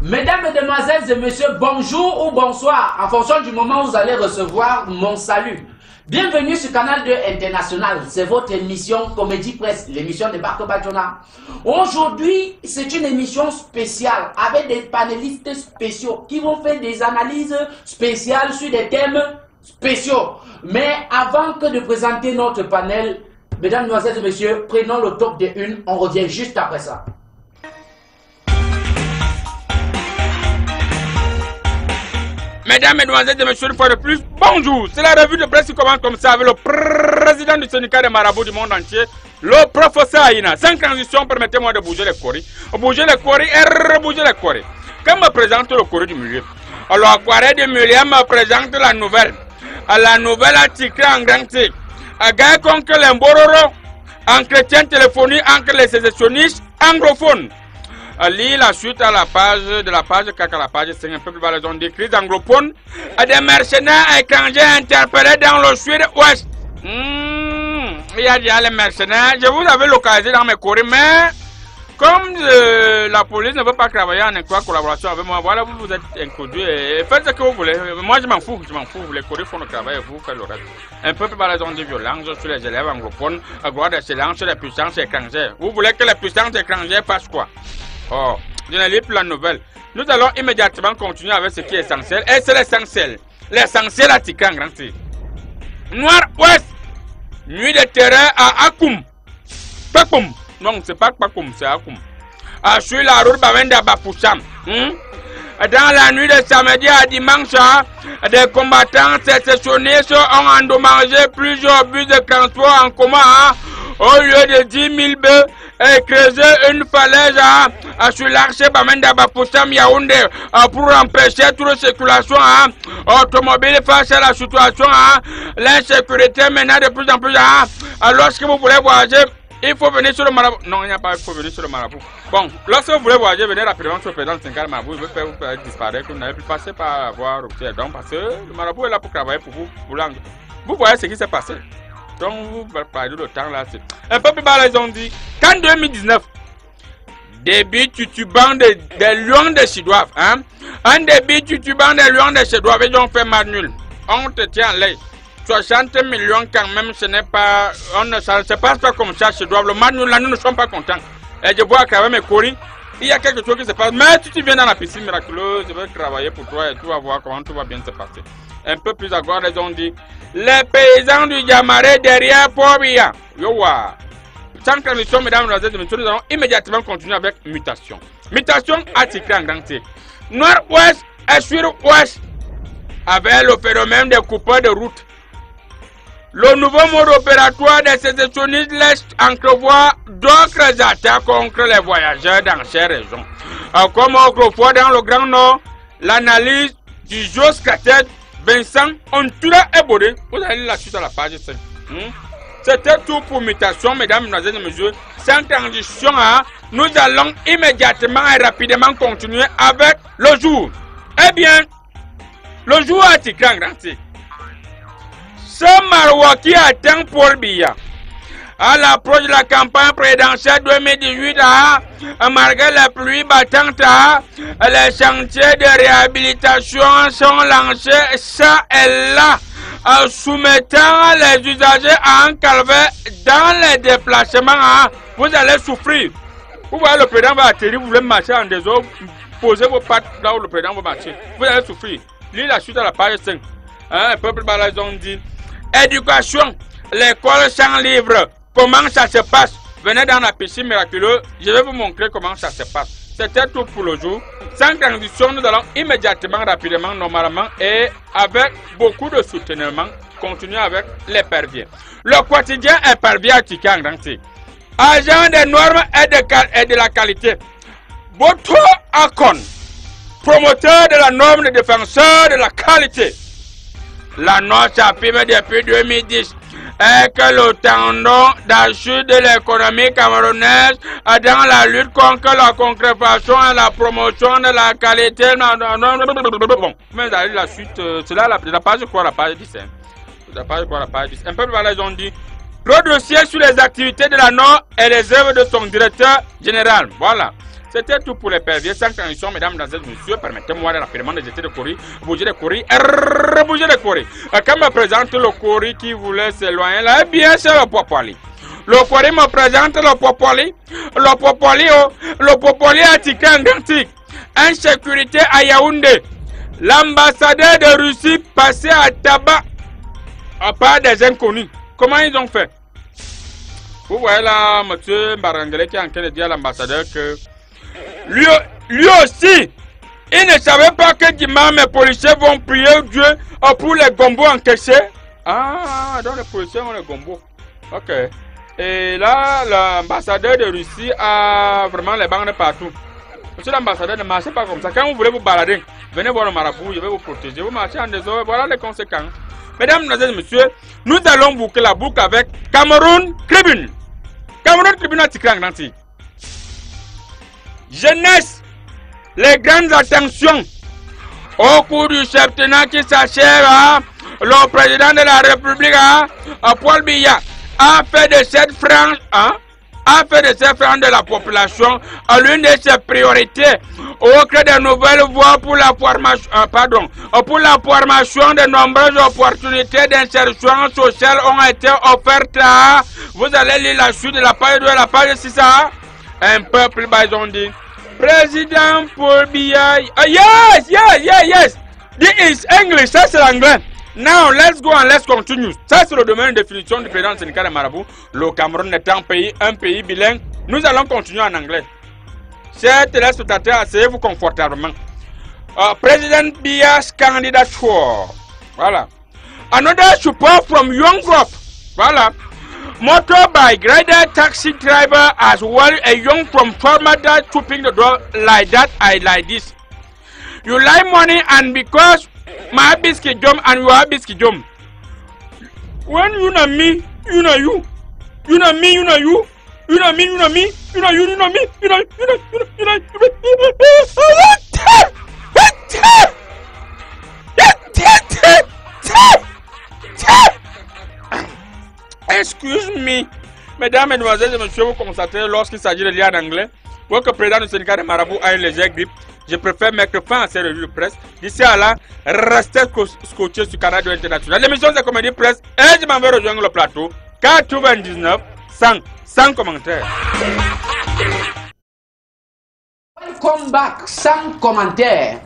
Mesdames, Mesdemoiselles et Messieurs, bonjour ou bonsoir, en fonction du moment où vous allez recevoir mon salut. Bienvenue sur Canal 2 International, c'est votre émission Comédie Presse, l'émission de Barto Badjona. Aujourd'hui, c'est une émission spéciale avec des panélistes spéciaux qui vont faire des analyses spéciales sur des thèmes spéciaux. Mais avant que de présenter notre panel, mesdames, Mesdemoiselles et Messieurs, prenons le top des unes, on revient juste après ça. Mesdames, Mesdemoiselles et Messieurs, une fois de plus, bonjour. C'est la revue de presse qui commence comme ça avec le président du syndicat des marabouts du monde entier, le professeur Aïna. Sans transition, permettez-moi de bouger les coris. Bouger les coris et rebouger les coris. Quand me présente le coris du milieu, alors le coris du milieu me présente la nouvelle. La nouvelle article en grand titre. Gagne contre les Mbororo, entretien téléphonique entre les sécessionnistes anglophones. Lis la suite à la page de la page 4 à la page 5, un peu plus bas, les ondes des crises anglophones, des mercenaires étrangers interpellés dans le sud-ouest. Il y a déjà les mercenaires. Je vous avais localisé dans mes courriers, mais comme la police ne veut pas travailler en étroite collaboration avec moi, voilà, vous vous êtes introduits et faites ce que vous voulez. Moi, je m'en fous. Les courriers font le travail et vous faites le reste. Un peu plus bas, les ondes de violence sur les élèves anglophones, à gloire d'excellence sur les puissances étrangères. Vous voulez que les puissances étrangères fassent quoi? Oh, je ne lis plus la nouvelle. Nous allons immédiatement continuer avec ce qui est essentiel. Et c'est l'essentiel. L'essentiel à Tikan Grand T. Noir-Ouest. Nuit de terreur à Akoum. Pakoum. Non, c'est pas Pakoum, c'est Akoum. Sur la route Bavenda Bapoucham. Dans la nuit de samedi à dimanche, des combattants sécessionnistes ont endommagé plusieurs bus de transport en commun. Au lieu de 10 000 bœufs, et creuser une falaise sur l'arche Bamenda Bapoucham Yaoundé pour empêcher toute circulation automobile face à la situation. L'insécurité maintenant de plus en plus. Lorsque vous voulez voyager, il faut venir sur le marabout. Non, il n'y a pas, il faut venir sur le marabout. Bon, lorsque vous voulez voyager, venez rapidement sur le président de Sénégal Marabout. Il veut faire vous disparaître, vous n'avez plus passé par avoir rupture. Donc, parce que le marabout est là pour travailler pour vous. Vous voyez ce qui s'est passé. Donc, vous parlez de temps là. Un peu plus bas, ils ont dit qu'en 2019, débit tutubant des lions de Chidoif, un débit tutubant des lions de Chidoif, ils ont fait mal nul. On te tient à l'œil. 60 millions quand même, ce n'est pas. Ça ne se passe pas comme ça chez Chidoif. Le mal nul là, nous ne sommes pas contents. Et je vois à travers mes courriers, il y a quelque chose qui se passe. Mais si tu viens dans la piscine miraculeuse, je vais travailler pour toi et tu vas voir comment tout va bien se passer. Un peu plus à gauche, ils ont dit les paysans du Yamaré derrière Pobia. Yowa. Sans transition, mesdames et messieurs, nous allons immédiatement continuer avec mutation. Mutation article en grand T. Nord-ouest et sud-ouest avec le phénomène des coupeurs de route. Le nouveau mode opératoire des sécessionnistes laisse entrevoir d'autres attaques contre les voyageurs dans ces régions. Comme autrefois dans le Grand Nord, l'analyse du géoscratère Vincent Ontura Ebodé. Vous allez la suite à la page 5. C'était tout pour mutation, mesdames, mesdemoiselles et messieurs. Sans transition, nous allons immédiatement et rapidement continuer avec le jour. Eh bien, le jour a été grand. Ce Marois qui attend Paul Biya à l'approche de la campagne présidentielle 2018, malgré la pluie battante, les chantiers de réhabilitation sont lancés ça et là, soumettant les usagers à un calvaire dans les déplacements. Vous allez souffrir. Vous voyez, le président va atterrir, vous voulez marcher en désordre, posez vos pattes là où le président va marcher. Vous allez souffrir. Lisez la suite à la page 5. Un peuple balazon ont dit éducation, l'école sans livre. Comment ça se passe? Venez dans la piscine miraculeuse, je vais vous montrer comment ça se passe. C'était tout pour le jour. Sans transition, nous allons immédiatement, rapidement, normalement et avec beaucoup de soutènement, continuer avec l'épervier. Le quotidien épervier à Tikan Grand-T. Agent des normes et de la qualité. Boto Akon, promoteur de la norme, de défenseur de la qualité. La norme s'appuie depuis 2010. Et que le tendon d'Achille de l'économie camerounaise dans la lutte contre la contrefaçon et la promotion de la qualité. Bon, mais la suite, c'est là la page quoi, la page 10. La page quoi, la page 10. Un peu plus ils ont dit le dossier sur les activités de la Nord et les œuvres de son directeur général. Voilà. C'était tout pour les perviers. Sans transition, mesdames, et messieurs, permettez-moi rapidement de jeter le courrier, bouger le courrier, bouger le courrier. Quand me présente le courrier qui voulait s'éloigner, là, eh bien, c'est le Popoli. Le courrier me présente le Popoli. Le Popoli a tiqué un article. Insécurité à Yaoundé. L'ambassadeur de Russie passé à tabac à part des inconnus. Comment ils ont fait? Vous voyez là, monsieur Barangele qui est en train de dire à l'ambassadeur que lui aussi, il ne savait pas que dimanche mes policiers vont prier Dieu pour les gombos encaissés. Ah, donc les policiers ont les gombos. Ok. Et là, l'ambassadeur de Russie a vraiment les bandes partout. Monsieur l'ambassadeur, ne marchez pas comme ça. Quand vous voulez vous balader, venez voir le marabout, je vais vous protéger. Vous marchez en désordre, voilà les conséquences. Mesdames et messieurs, nous allons boucler la boucle avec Cameroun Tribune. Cameroun Tribune a tiré en grand titre. Jeunesse, les grandes attentions au cours du septennat qui s'achève, le président de la République, Paul Biya, a fait de cette frange, de la population l'une de ses priorités au créer de nouvelles voies pour la formation, de nombreuses opportunités d'insertion sociale ont été offertes. Vous allez lire la suite de la page 2 et la page 6. Un peu plus bas, ils ont dit Président Paul Biya. Yes. This is English, ça c'est l'anglais. Now, let's go and let's continue. Ça, c'est le domaine de définition du président du syndicat de Marabout. Le Cameroun est un pays bilingue. Nous allons continuer en anglais. Chers téléspectateurs, asseyez-vous confortablement. President Biya's candidature. Voilà. Another support from young group. Voilà. Motorbike rider, taxi driver, as well a young from farmer that chopping the door like that. I like this. You like money and because my biscuit jump and you are biscuit jump. When you know me, you know you. You know me, you know you. You know me, you know me. You know you, you know me. You know. Excuse me. Mesdames, mesdemoiselles et messieurs, vous constatez lorsqu'il s'agit de lire en anglais, que le président du syndicat de Marabout a une légère grippe. Je préfère mettre fin à ces revues de presse. D'ici à là, restez scotchés sur Canal International. L'émission c'est Comédie Presse et je m'en vais rejoindre le plateau. 99 100 commentaires. Welcome back, sans commentaires.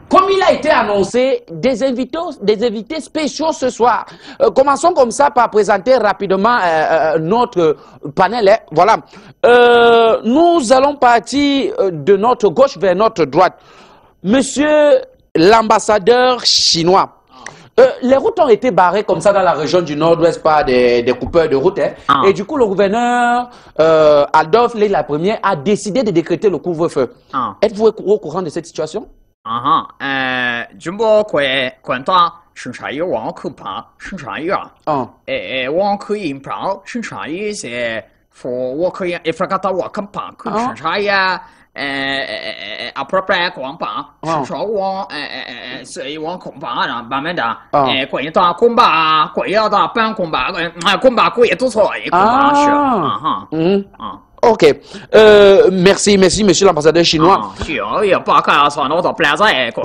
Comme il a été annoncé, des invités spéciaux ce soir. Commençons comme ça par présenter rapidement notre panel. Voilà. Nous allons partir de notre gauche vers notre droite. Monsieur l'ambassadeur chinois. Les routes ont été barrées comme ça dans la région du nord-ouest par des coupeurs de route. Et du coup, le gouverneur Adolphe Lé la première a décidé de décréter le couvre-feu. Êtes-vous au courant de cette situation? Jumbo管大生产业网可怕生产业网可以跑生产业些我可以一发到我看跑可生产业própria compa生网是网恐怕然慢慢的管大公吧管要的办公吧公吧贵也都错一公吧是Ok. Merci, monsieur l'ambassadeur chinois.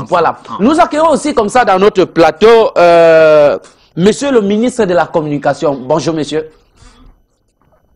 Voilà. Nous accueillons aussi comme ça dans notre plateau monsieur le ministre de la Communication. Bonjour, monsieur.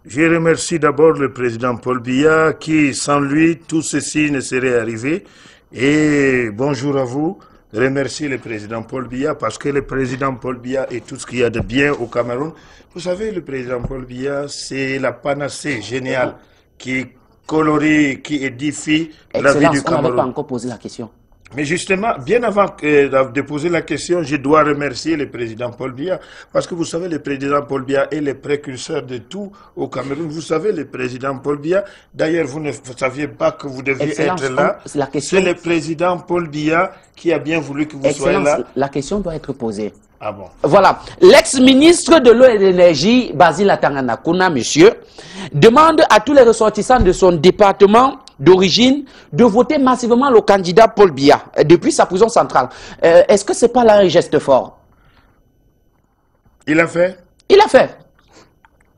Je remercie d'abord le président Paul Biya qui, sans lui, tout ceci ne serait arrivé. Et bonjour à vous. Je remercie le président Paul Biya parce que le président Paul Biya est tout ce qu'il y a de bien au Cameroun. Vous savez, le président Paul Biya, c'est la panacée géniale qui colorie, qui édifie la vie du Cameroun. On n'avait pas encore posé la question. Mais justement, bien avant de poser la question, je dois remercier le président Paul Biya, parce que vous savez, le président Paul Biya est le précurseur de tout au Cameroun. Vous savez, le président Paul Biya, d'ailleurs, vous ne saviez pas que vous deviez être là. C'est le président Paul Biya qui a bien voulu que vous soyez là. La question doit être posée. Ah bon. Voilà. L'ex-ministre de l'eau et de l'énergie, Basile Atanganakuna, monsieur, demande à tous les ressortissants de son département d'origine de voter massivement le candidat Paul Biya depuis sa prison centrale. Est-ce que c'est pas là un geste fort? Il a fait? Il a fait.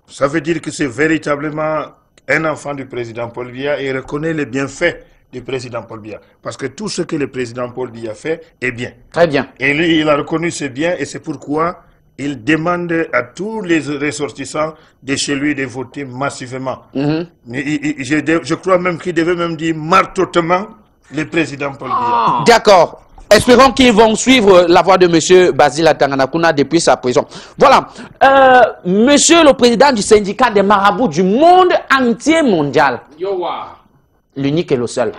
Ça veut dire que c'est véritablement un enfant du président Paul Biya et reconnaît les bienfaits du président Paul Biya. Parce que tout ce que le président Paul Biya fait est bien. Très bien. Et lui, il a reconnu c'est bien et c'est pourquoi il demande à tous les ressortissants de chez lui de voter massivement. Je crois même qu'il devait même dire martotement le président Paul Biya. D'accord. Espérons qu'ils vont suivre la voie de M. Basile Tanganakuna depuis sa prison. Voilà. Monsieur le président du syndicat des marabouts du monde entier mondial. L'unique et le seul.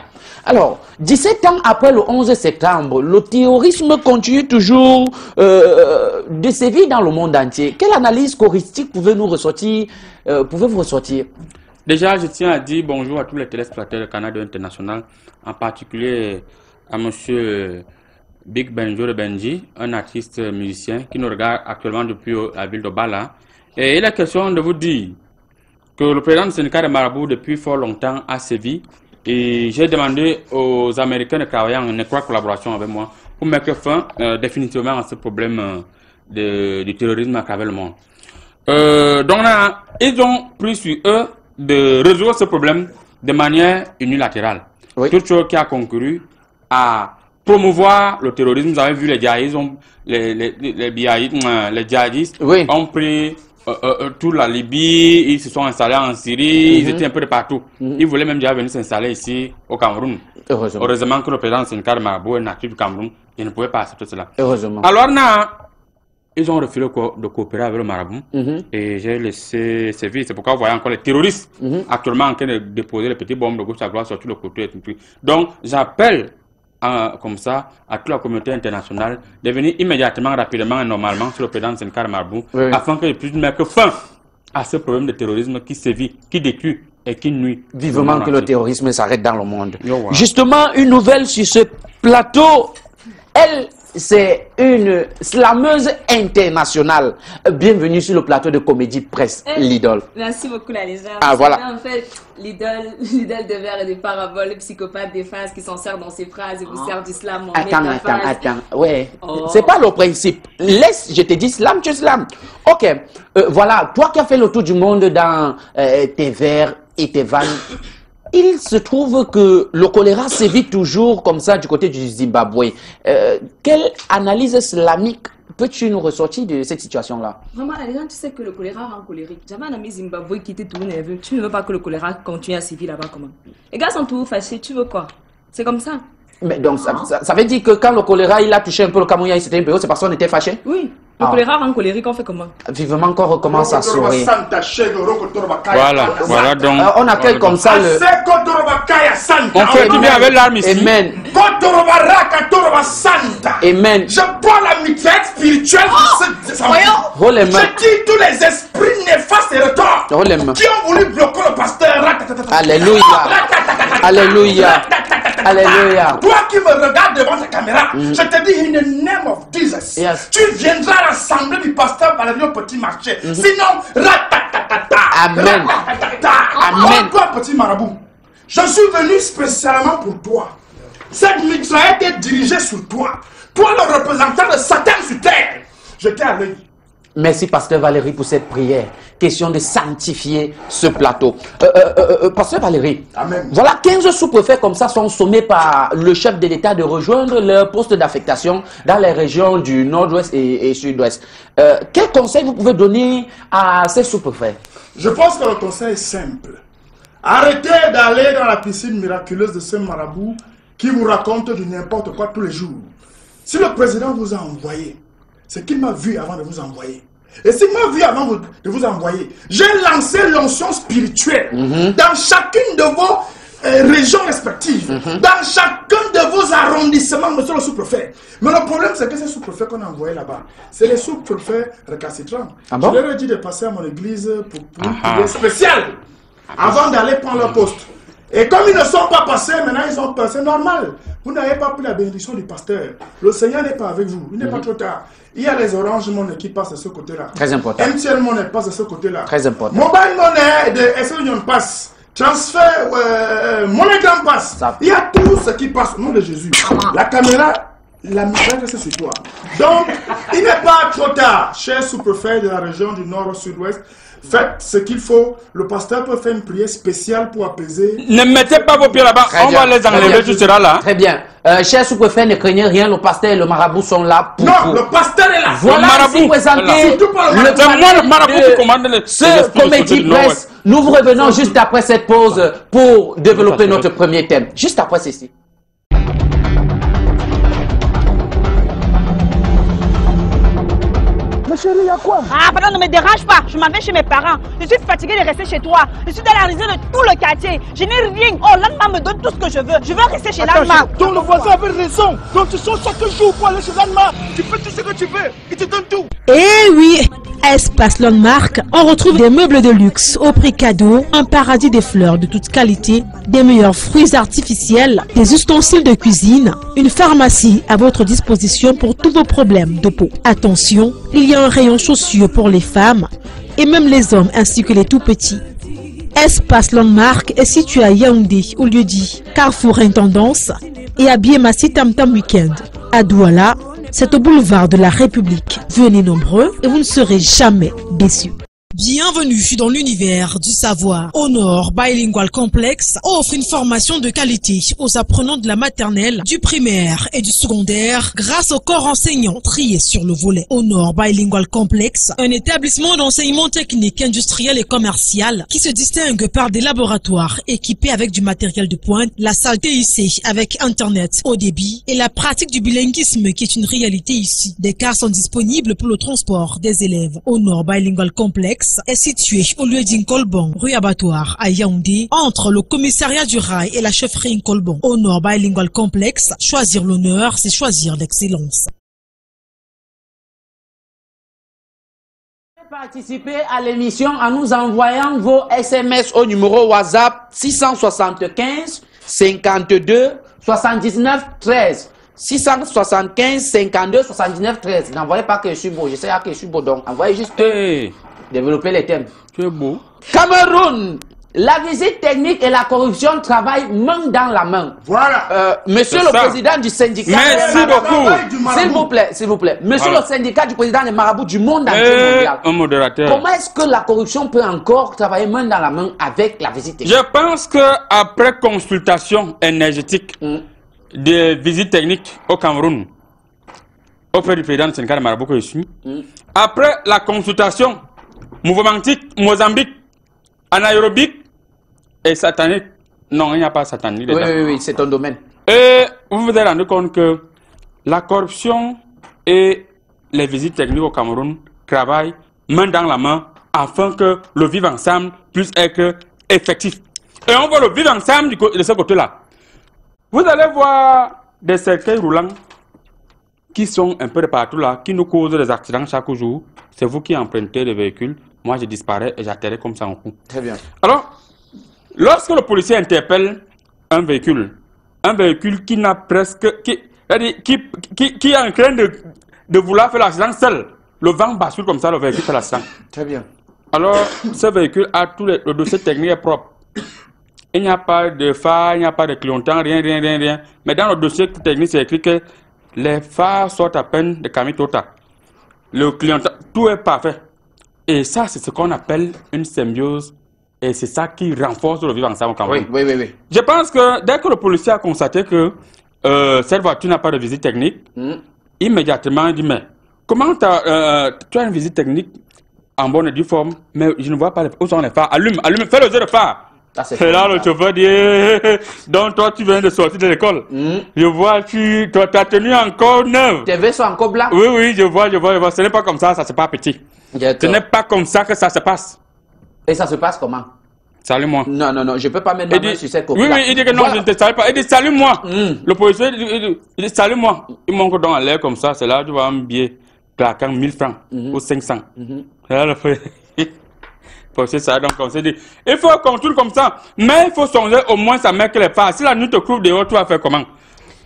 Alors, 17 ans après le 11 septembre, le terrorisme continue toujours de sévir dans le monde entier. Quelle analyse choristique pouvez-vous ressortir? Déjà, je tiens à dire bonjour à tous les téléspectateurs de Canal International, en particulier à monsieur Big Benjo de Benji, un artiste musicien qui nous regarde actuellement depuis la ville de Bala. Et il est question de vous dire que le président du syndicat des marabouts depuis fort longtemps a sévi. Et j'ai demandé aux Américains de travailler en étroite collaboration avec moi pour mettre fin définitivement à ce problème du terrorisme à travers le monde. Donc là, ils ont pris sur eux de résoudre ce problème de manière unilatérale. Oui. Toute chose qui a concouru à promouvoir le terrorisme. Vous avez vu les djihadistes, les djihadistes oui. ont pris toute la Libye, ils se sont installés en Syrie, ils étaient un peu de partout. Ils voulaient même déjà venir s'installer ici au Cameroun. Heureusement que le président Sénégal Marabout est natif du Cameroun, il ne pouvait pas accepter cela. Alors là, ils ont refusé de coopérer avec le marabout et j'ai laissé servir. C'est pourquoi vous voyez encore les terroristes actuellement en train de déposer les petites bombes de gauche à droite sur tout le côté. Donc j'appelle comme ça à toute la communauté internationale de venir immédiatement, rapidement et normalement sur le président Sénégal Marabout afin qu'il puisse mettre fin à ce problème de terrorisme qui sévit, qui détruit et qui nuit. Vivement que le terrorisme s'arrête dans le monde. Justement, une nouvelle sur ce plateau, elle, c'est une slameuse internationale. Bienvenue sur le plateau de Comédie Presse, l'idole. Merci beaucoup la légende. Ah voilà. En fait, l'idole de verre et de paraboles, le psychopathe des phases qui s'en sert dans ses phrases et vous sert du slam. Attends. Ouais. Oh. C'est pas le principe. Laisse, je te dis slam, tu slam. Ok. Voilà, toi qui as fait le tour du monde dans tes vers et tes vannes. Il se trouve que le choléra sévit toujours comme ça du côté du Zimbabwe. Quelle analyse islamique peux-tu nous ressortir de cette situation-là? Vraiment, les gens, tu sais que le choléra rend colérique. J'avais un ami Zimbabwe qui était tout nerveux. Tu ne veux pas que le choléra continue à sévir là-bas comment? Les gars sont tous fâchés. Tu veux quoi? C'est comme ça. Mais donc, ça veut dire que quand le choléra il a touché un peu le Cameroun, c'était une période, ces personnes étaient fâchées? Oui. Le choléra rend colérique, on fait comment? Vivement qu'on recommence à sourire. Voilà donc. On accueille comme ça le... On fait du bien avec l'arme ici. Amen. Amen. Je bois la mitraillette spirituelle de ce Je dis tous les esprits néfastes et retors qui ont voulu bloquer le pasteur. Alléluia. Alléluia. Alléluia. Toi qui me regardes devant ta caméra, je te dis in the name of Jesus, tu viendras à l'assemblée du pasteur Valérie au petit marché. Sinon, ratatata. Amen. Amen. Toi, petit marabout, je suis venu spécialement pour toi. Cette mitraillette est dirigée sur toi. Toi, le représentant de Satan sur terre. Je t'ai à l'œil. Merci, pasteur Valérie, pour cette prière. Question de sanctifier ce plateau. Pasteur Valérie, Amen. Voilà 15 sous-préfets comme ça sont sommés par le chef de l'État de rejoindre leur poste d'affectation dans les régions du nord-ouest et sud-ouest. Quel conseil vous pouvez donner à ces sous-préfets? Je pense que le conseil est simple. Arrêtez d'aller dans la piscine miraculeuse de ce marabout qui vous raconte du n'importe quoi tous les jours. Si le président vous a envoyé, c'est qu'il m'a vu avant de vous envoyer. Et s'il m'a vu avant de vous envoyer, j'ai lancé l'onction spirituelle dans chacune de vos régions respectives, dans chacun de vos arrondissements, monsieur le sous-préfet. Mais le problème, c'est que ces sous-préfets qu'on a envoyés là-bas, c'est les sous-préfets récalcitrants. Je leur ai dit de passer à mon église pour une prière spéciale avant d'aller prendre leur poste. Et comme ils ne sont pas passés, maintenant ils sont passés normal. Vous n'avez pas pris la bénédiction du pasteur. Le Seigneur n'est pas avec vous. Il n'est pas trop tard. Il y a les Orange Money qui passent de ce côté-là. Très important. MTN Money passe de ce côté-là. Très important. Mobile Money de SL Union passe. Transfert, MoneyGram passe. Il y a tout ce qui passe au nom de Jésus. La caméra, la mitraille c'est sur toi. Donc, il n'est pas trop tard, cher sous-préfet de la région du nord au sud-ouest. Faites ce qu'il faut. Le pasteur peut faire une prière spéciale pour apaiser. Ne mettez pas vos pieds là-bas. On va les enlever, tu seras là. Très bien. Chers sous-préfets, ne craignez rien. Le pasteur et le marabout sont là pour... Non, le pasteur est là. Voilà, ici présenté le marabout qui commande ce Comédie Presse. Nous vous revenons juste après cette pause pour développer notre premier thème. Juste après ceci. Mais chérie, il y a quoi? Ah, pardon, ne me dérange pas. Je m'en vais chez mes parents. Je suis fatiguée de rester chez toi. Je suis dans la risée de tout le quartier. Je n'ai rien. Oh, l'Anma me donne tout ce que je veux. Je veux rester chez l'Anma. Donc le voisin avait raison. Donc tu sors chaque jour pour aller chez l'Anma. Tu fais tout ce que tu veux. Il te donne tout. Eh oui, Espace Landmark, on retrouve des meubles de luxe au prix cadeau, un paradis des fleurs de toute qualité, des meilleurs fruits artificiels, des ustensiles de cuisine, une pharmacie à votre disposition pour tous vos problèmes de peau. Attention, il y a un rayon chaussures pour les femmes et même les hommes ainsi que les tout petits. Espace Landmark est situé à Yaoundé, au lieu dit Carrefour Intendance, et à Biémassi Tam Tam Weekend. À Douala, c'est au boulevard de la République. Venez nombreux et vous ne serez jamais déçus. Bienvenue dans l'univers du savoir. Honor Bilingual Complex offre une formation de qualité aux apprenants de la maternelle, du primaire et du secondaire grâce au corps enseignant trié sur le volet. Honor Bilingual Complex, un établissement d'enseignement technique, industriel et commercial qui se distingue par des laboratoires équipés avec du matériel de pointe, la salle TIC avec Internet haut débit et la pratique du bilinguisme qui est une réalité ici. Des cars sont disponibles pour le transport des élèves. Honor Bilingual Complex est situé au lieu d'Inkolbon, rue Abattoir à Yaoundé, entre le commissariat du rail et la chefferie Inkolbon. Honor Bilingual Complex, choisir l'honneur, c'est choisir l'excellence. Participez à l'émission en nous envoyant vos SMS au numéro WhatsApp 675 52 79 13. 675 52 79 13. N'envoyez pas que je suis beau, je sais que je suis beau, donc envoyez juste développer les thèmes. Tu es beau. Cameroun, la visite technique et la corruption travaillent main dans la main. Voilà. Monsieur le président du syndicat. Merci beaucoup. S'il vous plaît. Monsieur le syndicat du président des marabouts du monde entier mondial. Un modérateur. Comment est-ce que la corruption peut encore travailler main dans la main avec la visite technique? Je pense que après consultation énergétique des visites techniques au Cameroun, auprès du président du syndicat des marabouts que je suis, après la consultation mouvementique Mozambique, anaérobique et satanique. Non, il n'y a pas satanique dedans. Oui, c'est ton domaine. Et vous vous êtes rendu compte que la corruption et les visites techniques au Cameroun travaillent main dans la main afin que le vivre ensemble puisse être effectif. Et on voit le vivre ensemble de ce côté-là. Vous allez voir des cercueils roulants qui sont un peu de partout là, qui nous causent des accidents chaque jour. C'est vous qui empruntez les véhicules. Moi, je disparais et j'atterris comme ça en coup. Très bien. Alors, lorsque le policier interpelle un véhicule qui n'a presque... qui est en train de vouloir faire l'accident seul, le vent bascule comme ça, le véhicule fait l'accident. Très bien. Alors, ce véhicule a tout le dossier technique est propre. Il n'y a pas de phare, il n'y a pas de clignotant, rien. Mais dans le dossier technique, c'est écrit que les phares sortent à peine de Camille Tota. Le clignotant, tout est parfait. Et ça, c'est ce qu'on appelle une symbiose. Et c'est ça qui renforce le vivre ensemble au Cameroun. Oui. Je pense que dès que le policier a constaté que cette voiture n'a pas de visite technique, immédiatement il dit, mais comment tu as une visite technique en bonne et due forme, mais je ne vois pas où sont les phares. Allume, fais le jeu de phare. Et là, le chauffeur dit, donc toi, tu viens de sortir de l'école. Je vois, ta tenue encore neuve. Tes vêtements sont encore blancs. Oui, je vois. Ce n'est pas comme ça, ça c'est pas petit. Ce n'est pas comme ça que ça se passe. Et ça se passe comment? Salue-moi. Non, je ne peux pas mettre ma main sur cette copie. Oui, il dit que non, je ne te salue pas. Il dit, salue-moi. Le policier, il dit, salue-moi. Il monte dans l'air comme ça, c'est là, tu vois un billet claquant 1000 francs ou 500. Et là, le policier, ça donc on s'est dit, il faut construire comme ça, mais il faut songer au moins ça met que les phares. Si la nuit te couvre dehors, tu vas faire comment?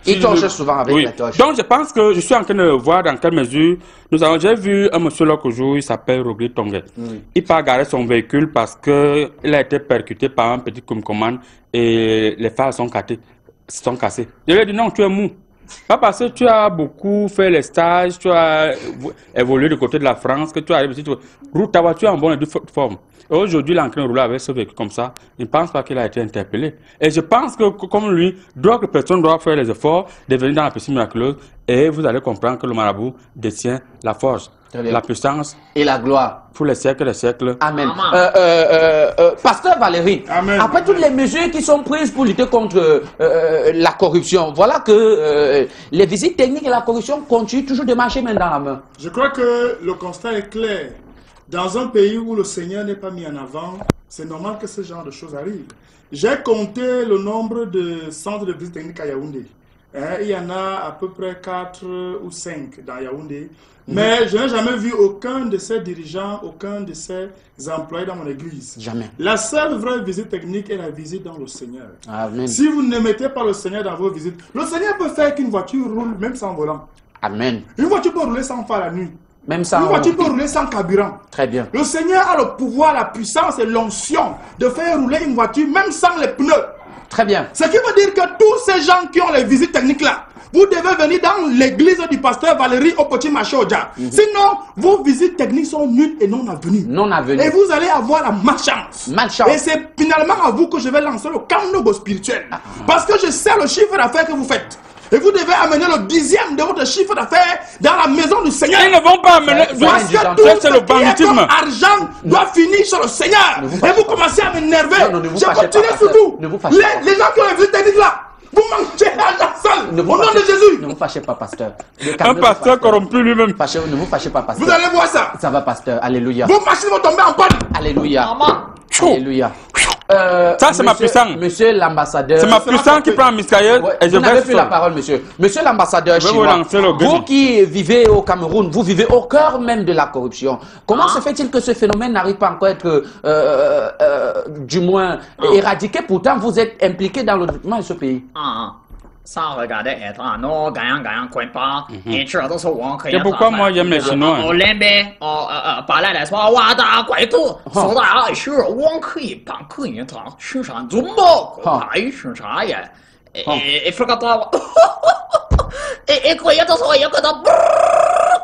Il torche souvent avec la torche. Donc je pense que je suis en train de voir dans quelle mesure j'ai vu un monsieur l'autre jour, il s'appelle Rogli Tongue. Il part garer son véhicule parce que il a été percuté par un petit commande et les phares sont cassés. Je lui ai dit non, tu es mou. Pas parce que tu as beaucoup fait les stages, tu as évolué du côté de la France, que tu arrives ici, tu roules ta voiture en bonne et due forme. Et aujourd'hui, il est en train de rouler avec ce véhicule comme ça. Il ne pense pas qu'il a été interpellé. Et je pense que, comme lui, d'autres personnes doivent faire les efforts de venir dans la piscine miraculeuse. Et vous allez comprendre que le marabout détient la force, la puissance et la gloire pour les siècles des siècles. Amen. Pasteur Valérie, Amen. Après toutes les mesures qui sont prises pour lutter contre la corruption, voilà que les visites techniques et la corruption continuent toujours de marcher main dans la main. Je crois que le constat est clair. Dans un pays où le Seigneur n'est pas mis en avant, c'est normal que ce genre de choses arrivent. J'ai compté le nombre de centres de visite technique à Yaoundé. Il y en a à peu près 4 ou 5 dans Yaoundé. Mais je n'ai jamais vu aucun de ces dirigeants, aucun de ces employés dans mon église. Jamais. La seule vraie visite technique est la visite dans le Seigneur. Amen. Si vous ne mettez pas le Seigneur dans vos visites, le Seigneur peut faire qu'une voiture roule même sans volant. Amen. Une voiture peut rouler sans phare la nuit. Même sans... Une voiture peut rouler sans carburant. Très bien. Le Seigneur a le pouvoir, la puissance et l'onction de faire rouler une voiture même sans les pneus. Très bien. Ce qui veut dire que tous ces gens qui ont les visites techniques là, vous devez venir dans l'église du pasteur Valérie au petit marché au Dja. Sinon, vos visites techniques sont nulles et non avenues. Non avenues. Et vous allez avoir la malchance. Malchance. Et c'est finalement à vous que je vais lancer le camp spirituel. Parce que je sais le chiffre d'affaires que vous faites. Et vous devez amener le 10e de votre chiffre d'affaires dans la maison du Seigneur. Ils ne vont pas amener. Parce que tout ce qui est comme argent doit finir sur le Seigneur. Et vous commencez à m'énerver. Je continue sur vous. Les gens qui ont les visites techniques là, vous mangez l'argent seul. Au nom de Jésus. Ne vous fâchez pas, pasteur. Un pasteur corrompu lui-même. Ne vous fâchez pas, pasteur. Vous allez voir ça. Ça va, pasteur. Alléluia. Vos machines vont tomber en panne. Alléluia. Alléluia. Ça, c'est ma puissance. Monsieur l'ambassadeur. C'est ma puissance qui prend Miskaël et je vous n'avez plus la parole, monsieur. Monsieur l'ambassadeur chinois, vous qui vivez au Cameroun, vous vivez au cœur même de la corruption. Comment se fait-il que ce phénomène n'arrive pas encore à être, du moins, éradiqué? Pourtant, vous êtes impliqué dans le développement de ce pays. Sans regarder être un non gagnant, coin pas, et tu as toujours un c'est pourquoi moi j'aime les Chinois. On l'aime, par là, laisse moi, ouah, da, quoi et tout. So da, je suis un cri, pas que une temps, je suis un zumbo, je suis un ya. Et faut que toi, et quoi y a dans il y a que dans,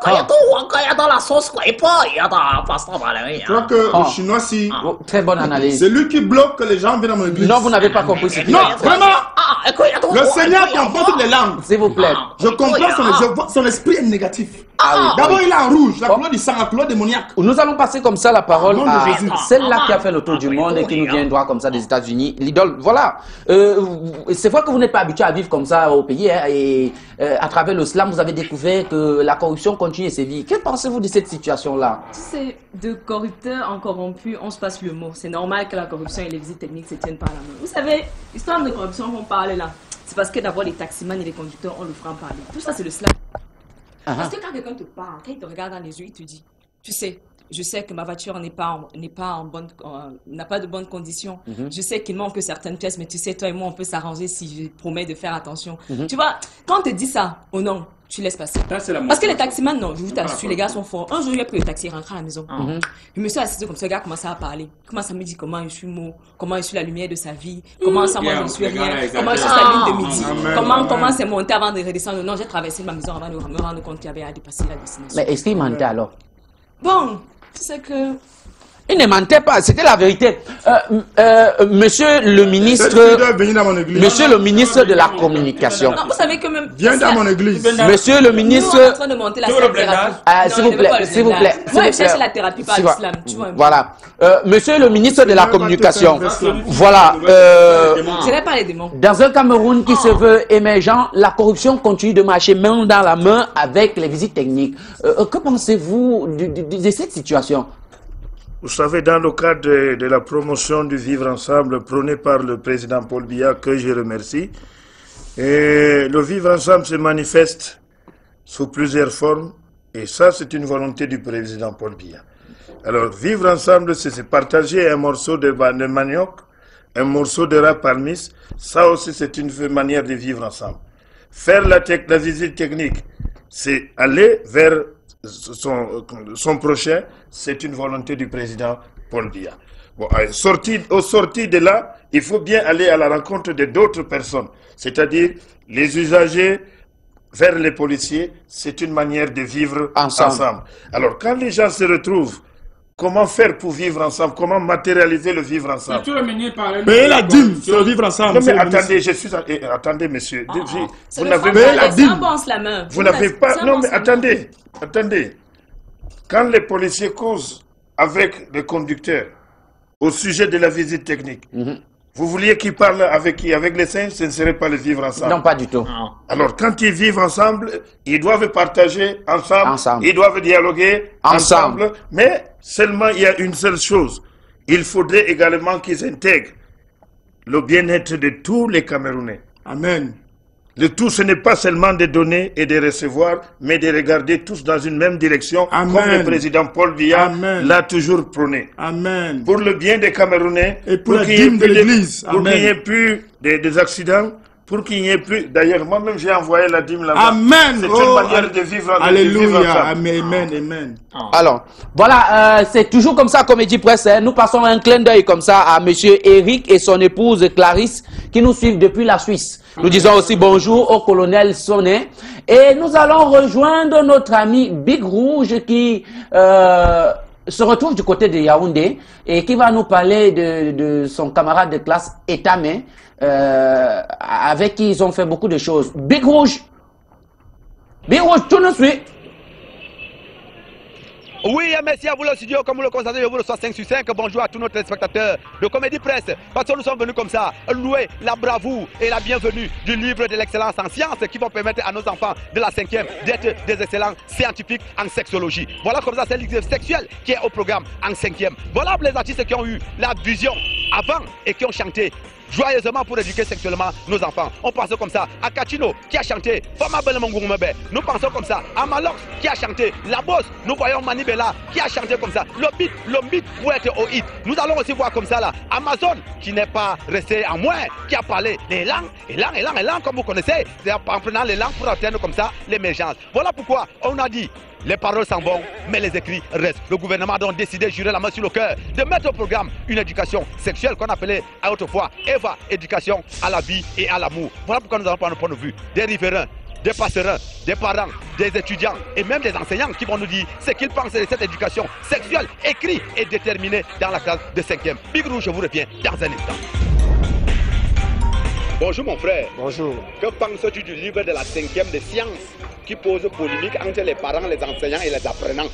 quoi y a tout, quoi y a dans la sauce, quoi et pas, il y a dans pasta Valérie. Je crois que le Chinois, si. Très bonne analyse. C'est lui qui bloque que les gens viennent dans mon église. Non, vous n'avez pas compris ce qu'il Non, vraiment. Le Seigneur comprend toutes les langues. S'il vous plaît. Je comprends son esprit est négatif. D'abord, il est en rouge, la couleur du sang, la couleur démoniaque. Nous allons passer comme ça la parole à Jésus. celle-là qui a fait le tour du monde et qui nous vient droit comme ça des États-Unis. L'idole, voilà. C'est vrai que vous n'êtes pas habitué à vivre comme ça au pays. Hein, et à travers le slam, vous avez découvert que la corruption continue et sévit. Que pensez-vous de cette situation-là? C'est de corrupteurs en corrompus, on se passe le mot. C'est normal que la corruption et les visites techniques se tiennent par la main. Vous savez, l'histoire de corruption qu'on parle là, c'est parce que d'abord les taximans et les conducteurs ont le franc parler. Tout ça, c'est le slam. Parce que quand quelqu'un te parle, quand il te regarde dans les yeux, il te dit, tu sais, je sais que ma voiture n'a pas de bonnes conditions. Je sais qu'il manque certaines pièces, mais tu sais, toi et moi, on peut s'arranger si je promets de faire attention. Tu vois, quand on te dit ça, oh non, tu laisses passer. Parce que les taximans, non, je vous t'assure, les gars sont forts. Un jour, il a pris le taxi, il est rentré à la maison. Je me suis assise comme ça, le gars commençait à parler. Il commence à me dire comment je suis mot, comment je suis la lumière de sa vie, comment ça, moi, je ne suis rien, comment je suis sa lune de midi, comment c'est monté avant de redescendre. Non, j'ai traversé ma maison avant de me rendre compte qu'il y avait à dépasser la destination. Mais est-ce qu'il mentait alors? Bon, c'est que... Il ne mentait pas, c'était la vérité. Monsieur le ministre... Monsieur le ministre de la Communication. Non, vous savez que même... Viens dans mon église. Monsieur le ministre... Nous, on est en train de monter la thérapie. S'il vous plaît, s'il vous plaît. Moi, je cherche la thérapie par l'islam. Voilà. Monsieur le ministre de la Communication. Voilà. Je n'ai pas les démons. Dans un Cameroun qui se veut émergent, la corruption continue de marcher main dans la main avec les visites techniques. Que pensez-vous de cette situation? Vous savez, dans le cadre de la promotion du vivre ensemble prôné par le président Paul Biya, que je remercie, et le vivre ensemble se manifeste sous plusieurs formes, et ça c'est une volonté du président Paul Biya. Alors, vivre ensemble, c'est se partager un morceau de manioc, un morceau de raparmis, ça aussi c'est une manière de vivre ensemble. Faire la visite technique, c'est aller vers son prochain, c'est une volonté du président Paul Biya. Bon, au sorti de là, il faut bien aller à la rencontre de d'autres personnes, c'est-à-dire les usagers vers les policiers, c'est une manière de vivre ensemble. Alors, quand les gens se retrouvent, comment faire pour vivre ensemble? Comment matérialiser le vivre ensemble? Mais la dîme, c'est le vivre ensemble. Non, mais attendez, attendez, monsieur. Vous n'avez pas la dîme. Vous n'avez pas... Non, mais attendez. Quand les policiers causent avec les conducteurs au sujet de la visite technique, vous vouliez qu'ils parlent avec qui? Avec les singes, ce ne serait pas le vivre ensemble. Non, pas du tout. Alors, quand ils vivent ensemble, ils doivent partager ensemble. Ils doivent dialoguer ensemble. Mais seulement, il y a une seule chose. Il faudrait également qu'ils intègrent le bien-être de tous les Camerounais. Amen. Le tout, ce n'est pas seulement de donner et de recevoir, mais de regarder tous dans une même direction, comme le président Paul Biya l'a toujours prôné. Amen. Pour le bien des Camerounais, et pour la dîme de l'Église. Pour qu'il n'y ait plus des accidents, pour qu'il n'y ait plus... D'ailleurs, moi-même, j'ai envoyé la dîme là-bas. Amen. C'est une manière de vivre. Alléluia. Amen. Alors, voilà, c'est toujours comme ça, Comédie Presse. Nous passons un clin d'œil comme ça à monsieur Eric et son épouse Clarisse qui nous suivent depuis la Suisse. Nous disons aussi bonjour au colonel Sonnet. Et nous allons rejoindre notre ami Big Rouge qui se retrouve du côté de Yaoundé et qui va nous parler de son camarade de classe Etame, avec qui ils ont fait beaucoup de choses. Big Rouge, tu nous suis? Oui, merci à vous le studio, comme vous le constatez, je vous reçois 5 sur 5. Bonjour à tous nos téléspectateurs de Comédie Presse. Parce que nous sommes venus comme ça, louer la bravoure et la bienvenue du livre de l'excellence en sciences qui vont permettre à nos enfants de la 5e d'être des excellents scientifiques en sexologie. Voilà comme ça, c'est l'examen sexuel qui est au programme en 5e. Voilà les artistes qui ont eu la vision avant et qui ont chanté joyeusement pour éduquer sexuellement nos enfants. On pense comme ça à Kachino qui a chanté Fama Belemongurumebe. Nous pensons comme ça à Malox qui a chanté La Bosse. Nous voyons Manibela qui a chanté comme ça le beat pour être au hit. Nous allons aussi voir comme ça là Amazon qui n'est pas resté en moins, qui a parlé des langues, et langues comme vous connaissez, en prenant les langues pour atteindre comme ça l'émergence. Voilà pourquoi on a dit les paroles s'en vont, mais les écrits restent. Le gouvernement a donc décidé, jurer la main sur le cœur, de mettre au programme une éducation sexuelle qu'on appelait autrefois EVA, éducation à la vie et à l'amour. Voilà pourquoi nous allons prendre un point de vue des riverains, des passerins, des parents, des étudiants et même des enseignants qui vont nous dire ce qu'ils pensent de cette éducation sexuelle écrite et déterminée dans la classe de 5e. Big Rouge, je vous reviens dans un instant. Bonjour mon frère. Bonjour. Que penses-tu du livre de la 5e de sciences qui pose polémique entre les parents, les enseignants et les apprenants?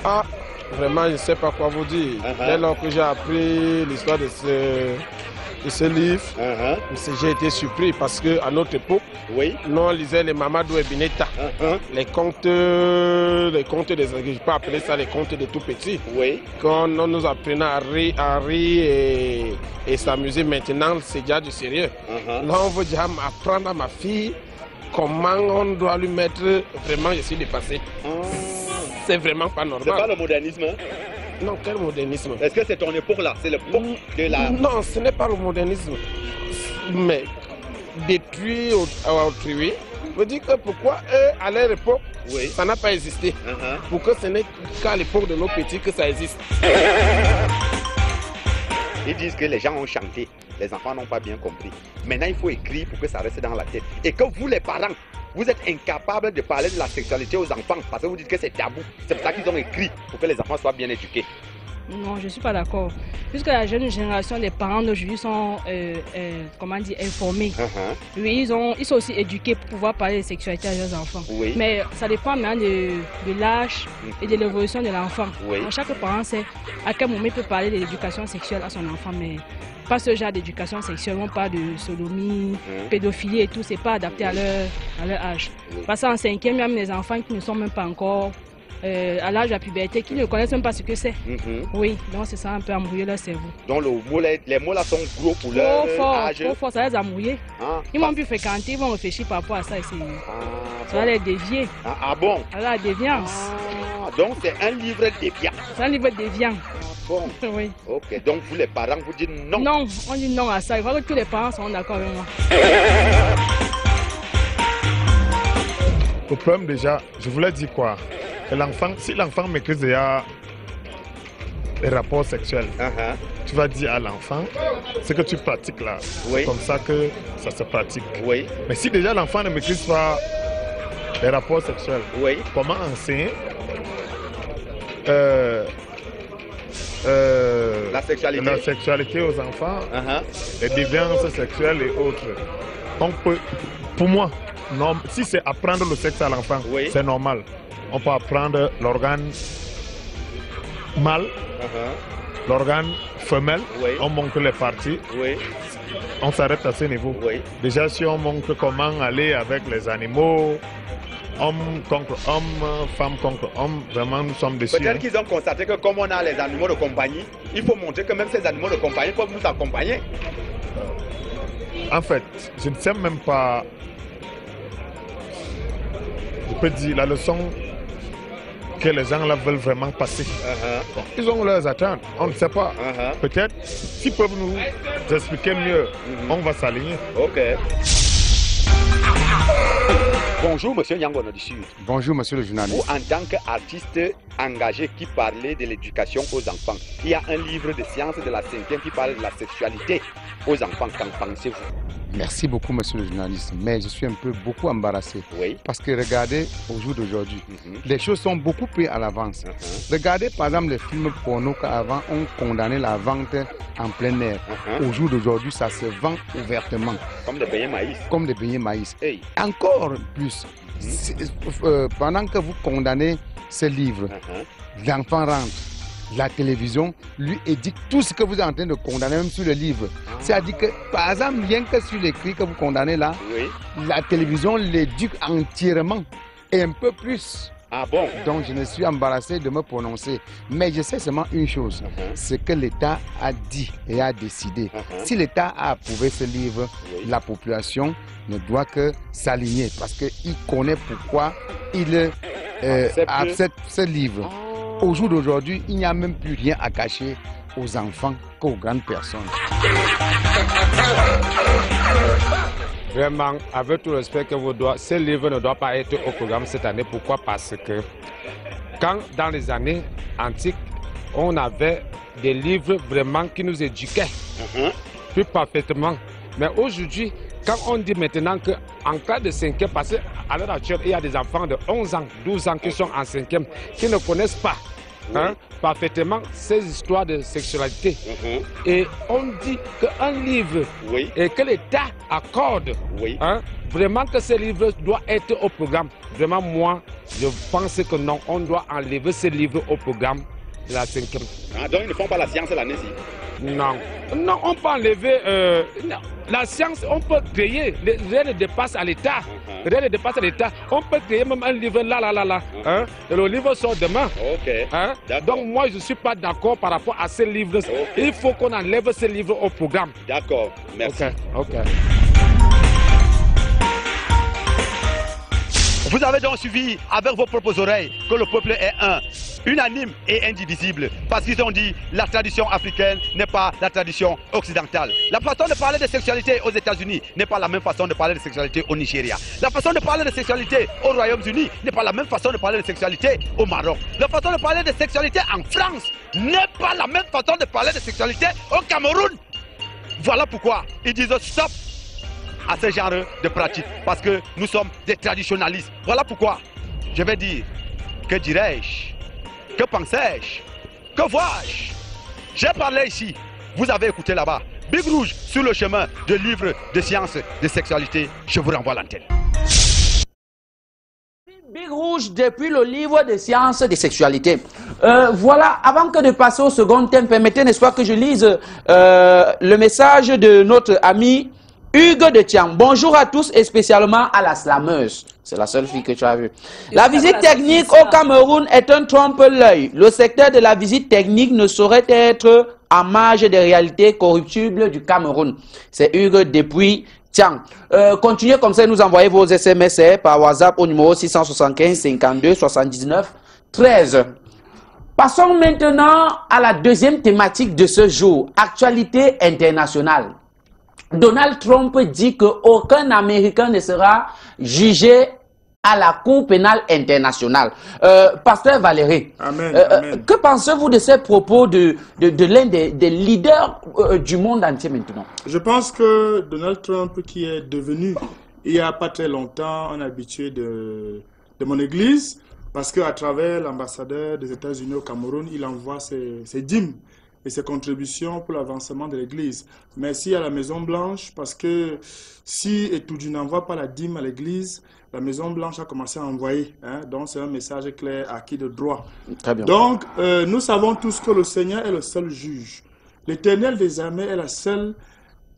Ah, vraiment, je ne sais pas quoi vous dire. Dès lors que j'ai appris l'histoire de ce livre, j'ai été surpris parce qu'à notre époque, nous on lisait les Mamadou et Bineta, les contes des, je peux appeler ça les contes de tout petit. Quand on nous apprenait à rire et s'amuser, maintenant c'est déjà du sérieux. Là on veut déjà apprendre à ma fille comment on doit lui mettre, vraiment je suis dépassé. C'est vraiment pas normal. C'est pas le modernisme, hein? Non, quel modernisme? Est-ce que c'est ton époque là? C'est l'époque de la... Non, ce n'est pas le modernisme. Mais détruire autrui, veut dire que pourquoi eux, à leur époque, ça n'a pas existé. Pourquoi ce n'est qu'à l'époque de nos petits que ça existe? Ils disent que les gens ont chanté, les enfants n'ont pas bien compris. Maintenant, il faut écrire pour que ça reste dans la tête. Et que vous, les parents, vous êtes incapables de parler de la sexualité aux enfants parce que vous dites que c'est tabou. C'est pour ça qu'ils ont écrit pour que les enfants soient bien éduqués. Non, je ne suis pas d'accord. Puisque la jeune génération des parents d'aujourd'hui sont comment dire, informés. Oui, ils sont aussi éduqués pour pouvoir parler de sexualité à leurs enfants. Mais ça dépend maintenant de l'âge et de l'évolution de l'enfant. Chaque parent sait à quel moment il peut parler de l'éducation sexuelle à son enfant, mais pas ce genre d'éducation sexuelle. On parle de sodomie, pédophilie et tout, c'est pas adapté à leur âge. Parce qu'en 5e, il y a même des enfants qui ne sont même pas encore à l'âge de la puberté, qui ne connaissent même pas ce que c'est. Oui, donc c'est ça un peu embrouiller leur cerveau. Donc les mots là sont gros pour leur âge. Trop fort, ça les a mouillés. Ils vont plus fréquenter, ils vont réfléchir par rapport à ça. Ça va les dévier. Ah bon? Alors la déviance. Donc c'est un livre déviant. C'est un livre déviant. Bon. Oui. Ok, donc vous les parents, vous dites non? Non, on dit non à ça. Il faut que tous les parents sont d'accord avec moi. Le problème déjà, je voulais dire quoi? L'enfant, si l'enfant maîtrise déjà les rapports sexuels, tu vas dire à l'enfant ce que tu pratiques là. C'est comme ça que ça se pratique. Mais si déjà l'enfant ne maîtrise pas les rapports sexuels. Oui. Comment enseigner la sexualité aux enfants, les déviances sexuelles et autres. On peut, pour moi, non, si c'est apprendre le sexe à l'enfant, c'est normal. On peut apprendre l'organe mâle, l'organe femelle, on montre les parties. On s'arrête à ce niveau. Déjà, si on montre comment aller avec les animaux, homme contre homme, femme contre homme, vraiment nous sommes dessus. Peut-être qu'ils ont constaté que comme on a les animaux de compagnie, il faut montrer que même ces animaux de compagnie peuvent nous accompagner. En fait, je ne sais même pas, je peux dire la leçon que les gens là veulent vraiment passer. Bon, ils ont leurs attentes, on ne sait pas. Peut-être, s'ils peuvent nous expliquer mieux, on va s'aligner. Ok. Bonjour, monsieur Yangono du Sud. Bonjour, monsieur le journaliste. Vous, en tant qu'artiste engagé qui parlait de l'éducation aux enfants, il y a un livre de sciences de la 5e qui parle de la sexualité aux enfants. Qu'en pensez-vous? Merci beaucoup, monsieur le journaliste. Mais je suis beaucoup embarrassé. Parce que regardez, au jour d'aujourd'hui, les choses sont beaucoup prises à l'avance. Regardez, par exemple, les films porno qu'avant, on condamnait la vente en plein air. Au jour d'aujourd'hui, ça se vend ouvertement. Comme des beignets maïs. Comme des beignets maïs. Encore plus, pendant que vous condamnez ce livre, l'enfant rentre. La télévision lui édicte tout ce que vous êtes en train de condamner, même sur le livre. C'est-à-dire que, par exemple, rien que sur l'écrit que vous condamnez là, la télévision l'éduque entièrement et un peu plus. Ah bon? Donc je ne suis embarrassé de me prononcer. Mais je sais seulement une chose, c'est que l'État a dit et a décidé. Si l'État a approuvé ce livre, la population ne doit que s'aligner parce qu'il connaît pourquoi il accepte ce livre. Au jour d'aujourd'hui, il n'y a même plus rien à cacher aux enfants qu'aux grandes personnes. Vraiment, avec tout le respect que vous doit, ce livre ne doit pas être au programme cette année. Pourquoi? Parce que quand dans les années antiques, on avait des livres vraiment qui nous éduquaient plus parfaitement. Mais aujourd'hui, quand on dit maintenant qu'en cas de 5e, parce qu'à l'heure actuelle, il y a des enfants de 11 ans, 12 ans qui sont en 5e, qui ne connaissent pas parfaitement ces histoires de sexualité. Et on dit qu'un livre et que l'État accorde, vraiment que ce livre doit être au programme. Vraiment, moi, je pense que non, on doit enlever ce livre au programme de la 5e. Donc ils ne font pas la science l'année-ci? Non. Non, on peut enlever la science, on peut créer, rien ne dépasse à l'État. Rien ne dépasse à l'État. On peut créer même un livre là. Et le livre sort demain. Donc moi, je ne suis pas d'accord par rapport à ce livre. Il faut qu'on enlève ce livre au programme. D'accord, merci. Ok. Vous avez donc suivi avec vos propres oreilles que le peuple est un, unanime et indivisible. Parce qu'ils ont dit la tradition africaine n'est pas la tradition occidentale. La façon de parler de sexualité aux États-Unis n'est pas la même façon de parler de sexualité au Nigeria. La façon de parler de sexualité au Royaume-Uni n'est pas la même façon de parler de sexualité au Maroc. La façon de parler de sexualité en France n'est pas la même façon de parler de sexualité au Cameroun. Voilà pourquoi ils disent stop à ce genre de pratique, parce que nous sommes des traditionnalistes. Voilà pourquoi je vais dire, que dirais-je, que pensais-je, que vois-je? J'ai parlé ici, vous avez écouté là-bas. Big Rouge sur le chemin de livres de sciences de sexualité. Je vous renvoie l'antenne. Big Rouge depuis le livre de sciences de sexualité. Voilà, avant que de passer au second thème, permettez, n'est-ce pas, que je lise le message de notre ami Hugues de Tian. Bonjour à tous et spécialement à la slameuse. C'est la seule fille que tu as vue. La visite technique au Cameroun est un trompe-l'œil. Le secteur de la visite technique ne saurait être à marge des réalités corruptibles du Cameroun. C'est Hugues depuis Tian. Continuez comme ça, nous envoyez vos SMS par WhatsApp au numéro 675 52 79 13. Passons maintenant à la deuxième thématique de ce jour, actualité internationale. Donald Trump dit qu'aucun Américain ne sera jugé à la Cour pénale internationale. Pasteur Valérie, que pensez-vous de ces propos de l'un des leaders du monde entier maintenant? Je pense que Donald Trump, qui est devenu il n'y a pas très longtemps, un habitué de mon église, parce qu'à travers l'ambassadeur des États-Unis au Cameroun, il envoie ses dîmes et ses contributions pour l'avancement de l'église. Merci à la Maison Blanche, parce que si Etoudu n'envoie pas la dîme à l'église, la Maison Blanche a commencé à envoyer. Hein? Donc c'est un message clair, acquis de droit. Très bien. Donc nous savons tous que le Seigneur est le seul juge. L'Éternel des armées est la seule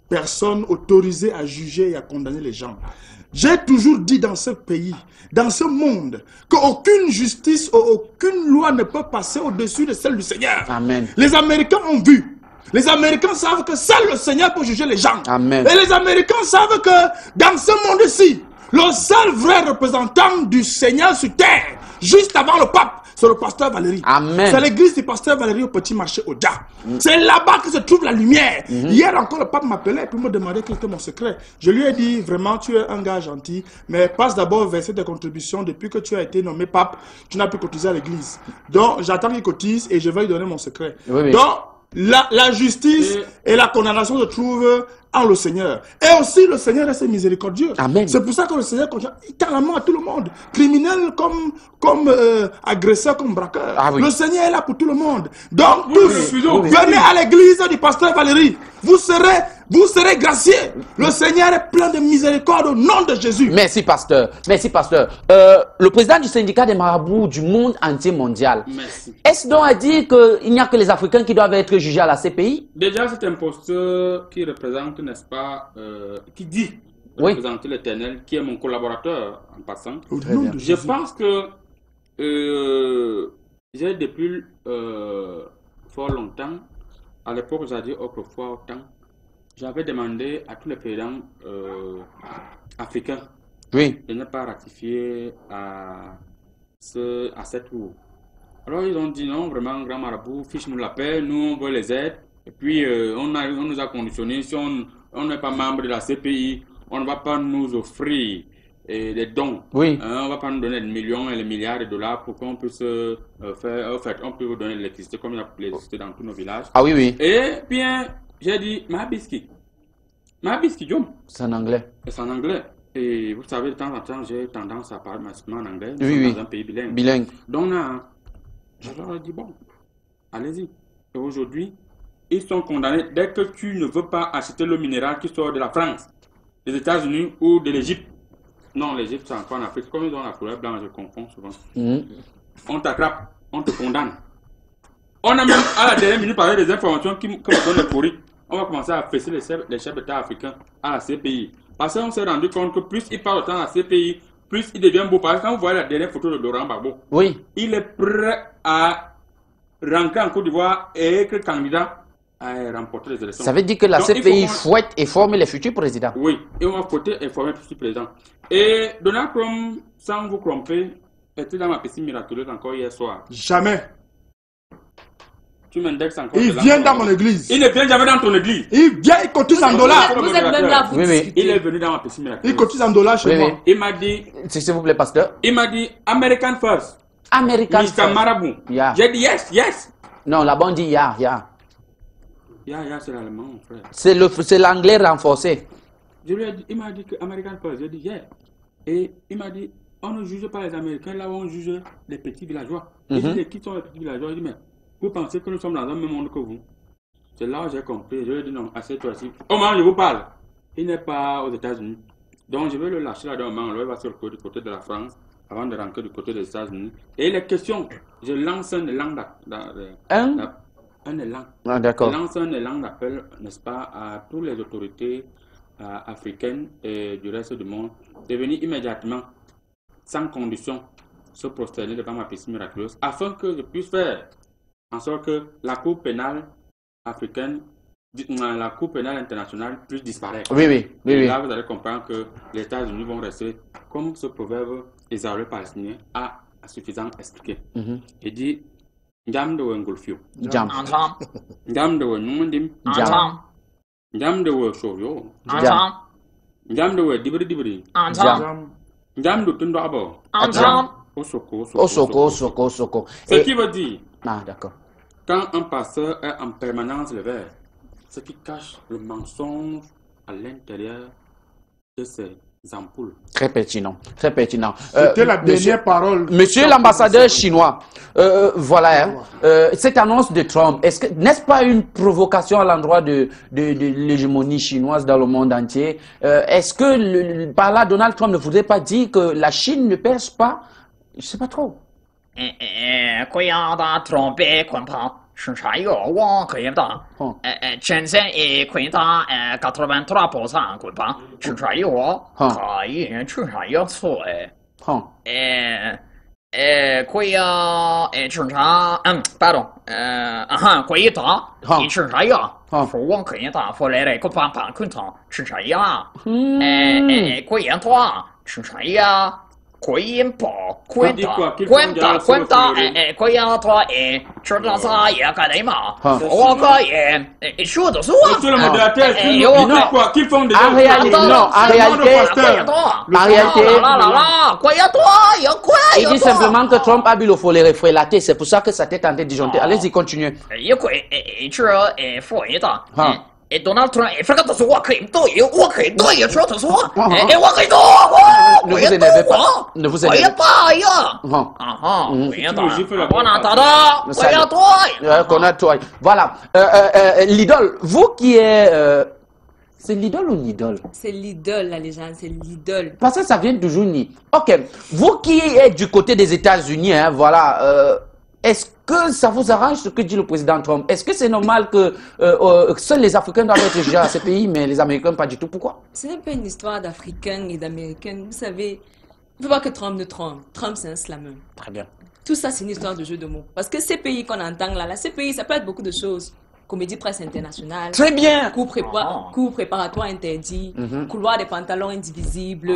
personne autorisée à juger et à condamner les gens. J'ai toujours dit dans ce pays, dans ce monde, qu'aucune justice ou aucune loi ne peut passer au-dessus de celle du Seigneur. Amen. Les Américains ont vu. Les Américains savent que seul le Seigneur peut juger les gens. Amen. Et les Américains savent que dans ce monde-ci, le seul vrai représentant du Seigneur sur terre, juste avant le pape, c'est le pasteur Valérie. C'est l'église du pasteur Valérie au petit marché Oja. C'est là-bas que se trouve la lumière. Hier encore, le pape m'appelait pour me demander quel était mon secret. Je lui ai dit, vraiment, tu es un gars gentil, mais passe d'abord verser tes contributions. Depuis que tu as été nommé pape, tu n'as plus cotisé à l'église. Donc, j'attends qu'il cotise et je vais lui donner mon secret. Oui. Donc, la justice et la condamnation se trouvent en le Seigneur. Et aussi, le Seigneur est miséricordieux. C'est pour ça que le Seigneur il tend la main à tout le monde. Criminel comme agresseur, comme braqueur. Le Seigneur est là pour tout le monde. Donc, tous, venez à l'église du pasteur Valérie. Vous serez graciés. Le Seigneur est plein de miséricorde au nom de Jésus. Merci, pasteur. Merci, pasteur. Le président du syndicat des marabouts du monde entier mondial. Est-ce donc à dire qu'il n'y a que les Africains qui doivent être jugés à la CPI? Déjà, c'est un posteur qui représente, n'est-ce pas, qui dit représenter l'Éternel, qui est mon collaborateur en passant. Je pense que j'ai depuis fort longtemps, à l'époque, j'ai dit autrefois autant, j'avais demandé à tous les présidents africains de ne pas ratifier à cette tour. Alors ils ont dit non, vraiment, grand marabout, fiche-nous la paix, nous on veut les aider. Et puis on nous a conditionné, si on n'est pas membre de la CPI, on ne va pas nous offrir des dons. On ne va pas nous donner des millions et des milliards de dollars pour qu'on puisse faire, en fait, on peut vous donner de l'électricité comme il y a l'électricité dans tous nos villages. Et bien, j'ai dit, Mahabiski, Diom. C'est en anglais. C'est en anglais. Et vous savez, de temps en temps, j'ai tendance à parler massivement en anglais. Dans un pays bilingue. Donc, je leur ai dit, bon, allez-y. Et aujourd'hui, ils sont condamnés dès que tu ne veux pas acheter le minéral qui sort de la France, des États-Unis ou de l'Égypte. Non, l'Égypte, c'est encore en Afrique. Comme ils ont la couleur blanche, je confonds souvent. On t'attrape, on te condamne. On a même, à la dernière minute, parlé des informations qui me donnent les pourris. On va commencer à fesser les chefs d'État africains à la CPI. Parce qu'on s'est rendu compte que plus il parle autant à la CPI, plus il devient beau. Parce que quand vous voyez la dernière photo de Laurent Gbagbo, il est prêt à rentrer en Côte d'Ivoire et être candidat à remporter les élections. Ça veut dire que la CPI fouette et forme les futurs présidents. Oui, et on va voter et former les futurs présidents. Et Donald Trump, sans vous tromper, était dans ma piscine miraculeuse encore hier soir. Jamais. Tu m'indexes encore. Il vient dans mon église. Il ne vient jamais dans ton église. Il vient, il cotise en dollars. Vous êtes même là, vous discutez. Il est venu dans ma piscine miraculeuse. Il cotise en dollars chez moi. Il m'a dit... S'il vous plaît, pasteur. Il m'a dit American First. American Mr. Marabout. J'ai dit yes. Non, là-bas on dit ya. Ya, c'est l'allemand, mon frère. C'est l'anglais renforcé. Je lui ai dit, il m'a dit que American First. J'ai dit yeah. Et il m'a dit, on ne juge pas les Américains, là où on juge les petits villageois. Et je dis, qui sont les petits villageois? Il dit, mais vous pensez que nous sommes dans un même monde que vous? C'est là où j'ai compris. Je lui ai dit, non, assieds-toi-ci. Au moment où je vous parle, il n'est pas aux États-Unis. Donc je vais le lâcher là d'un moment. Il va sur le côté de la France avant de rentrer du côté des États-Unis. Et les questions, je lance un élan d'accord. Je lance un élan d'appel, n'est-ce pas, à toutes les autorités africaines et du reste du monde de venir immédiatement, sans condition, se prosterner devant ma piscine miraculeuse afin que je puisse faire en sorte que la Cour pénale africaine, la Cour pénale internationale puisse disparaître. Et là, vous allez comprendre que les États-Unis vont rester, comme ce proverbe israélien palestinien a suffisamment expliqué. Il dit Jam de Wengulfio. Jam de Wenundim. Jam de Weshoyo. Jam de Dibri. Jam de Tundabo. Osoko. Ce qui veut dire, d'accord. Quand un pasteur est en permanence le verre, ce qui cache le mensonge à l'intérieur de ses Très pertinent, très pertinent. C'était la dernière parole. Monsieur l'ambassadeur chinois, voilà, cette annonce de Trump, n'est-ce pas une provocation à l'endroit de l'hégémonie chinoise dans le monde entier? Est-ce que par là, Donald Trump ne voudrait pas dire que la Chine ne perce pas? Je ne sais pas trop. 贵阳的 trompé 捆绑生产有我可以的，真正可以的83%捆绑生产有可以生产有错贵阳生产pardon 可以的生产有我可以的后来个绑捆绑生产有贵阳的生产有 Queen Paul, Quenta, Queen toi et je dans ça y a quand même et chaud de soi. Monsieur le modérateur, qui font des en réalité, il dit simplement que Trump a bu le faux les frélatés, c'est pour ça que ça t'est tenté de disjoncter. Allez-y, continuez. Et Donald Trump, il fait que ce soit qu'il doit, il faut que ce soit, et on va ne vous énervez pas, ne vous énervez pas. Voilà, l'idole, vous qui êtes, c'est l'idole ou l'idole? C'est l'idole, la légende, c'est l'idole. Parce que ça vient toujours ni. Ok, vous qui êtes du côté des États-Unis, hein, voilà. Est-ce que ça vous arrange ce que dit le président Trump? Est-ce que c'est normal que seuls les Africains doivent être jugés à ces pays, mais les Américains pas du tout? Pourquoi? Ce n'est pas une histoire d'Africains et d'Américains. Vous savez, il ne faut pas que Trump ne trompe. Trump, c'est un slammer. Très bien. Tout ça, c'est une histoire de jeu de mots. Parce que ces pays qu'on entend là, ces pays, ça peut être beaucoup de choses. Comédie presse internationale. Très bien. Cours préparatoire interdit. Couloir des pantalons indivisibles.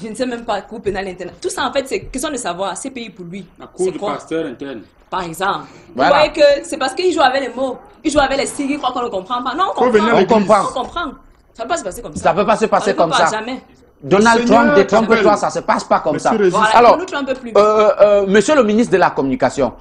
Je ne sais même pas, cours pénal international. Tout ça, en fait, c'est question de savoir. Ces pays, pour lui, c'est quoi? Pasteur interne. Par exemple. Voilà. Vous voyez que c'est parce qu'il joue avec les mots. Il joue avec les signes, il croit qu'on ne comprend pas. Non, on comprend. On comprend. On comprend. Ça ne peut pas se passer comme ça. Ça ne peut pas se passer comme ça. Jamais. Donald Trump détrompe-toi, ça ne se passe pas comme ça. Voilà, alors, monsieur le ministre de la Communication,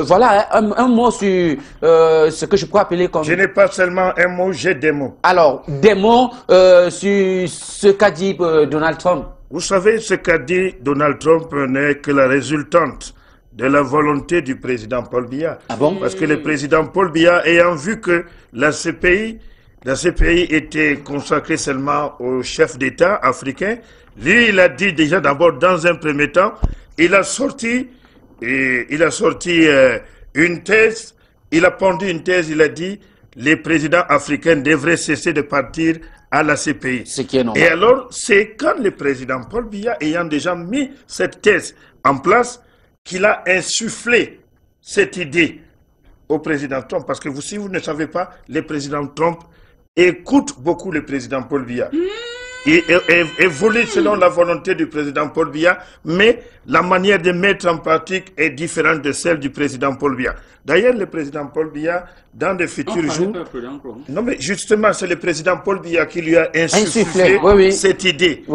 voilà un mot sur ce que je peux appeler comme... Je n'ai pas seulement un mot, j'ai des mots. Alors, des mots sur ce qu'a dit Donald Trump. Vous savez, ce qu'a dit Donald Trump n'est que la résultante de la volonté du président Paul Biya. Ah bon? Parce que le président Paul Biya, ayant vu que la CPI était consacrée seulement aux chefs d'État africains, lui, il a dit déjà d'abord, dans un premier temps, il a sorti une thèse, il a pendu une thèse, il a dit, les présidents africains devraient cesser de partir à la CPI. Et alors, c'est quand le président Paul Biya, ayant déjà mis cette thèse en place, qu'il a insufflé cette idée au président Trump. Parce que si vous ne savez pas, le président Trump écoute beaucoup le président Paul Biya. Et évolue selon la volonté du président Paul Biya, mais la manière de mettre en pratique est différente de celle du président Paul Biya. D'ailleurs, le président Paul Biya, dans les futurs jours... Non, mais justement, c'est le président Paul Biya qui lui a insufflé cette idée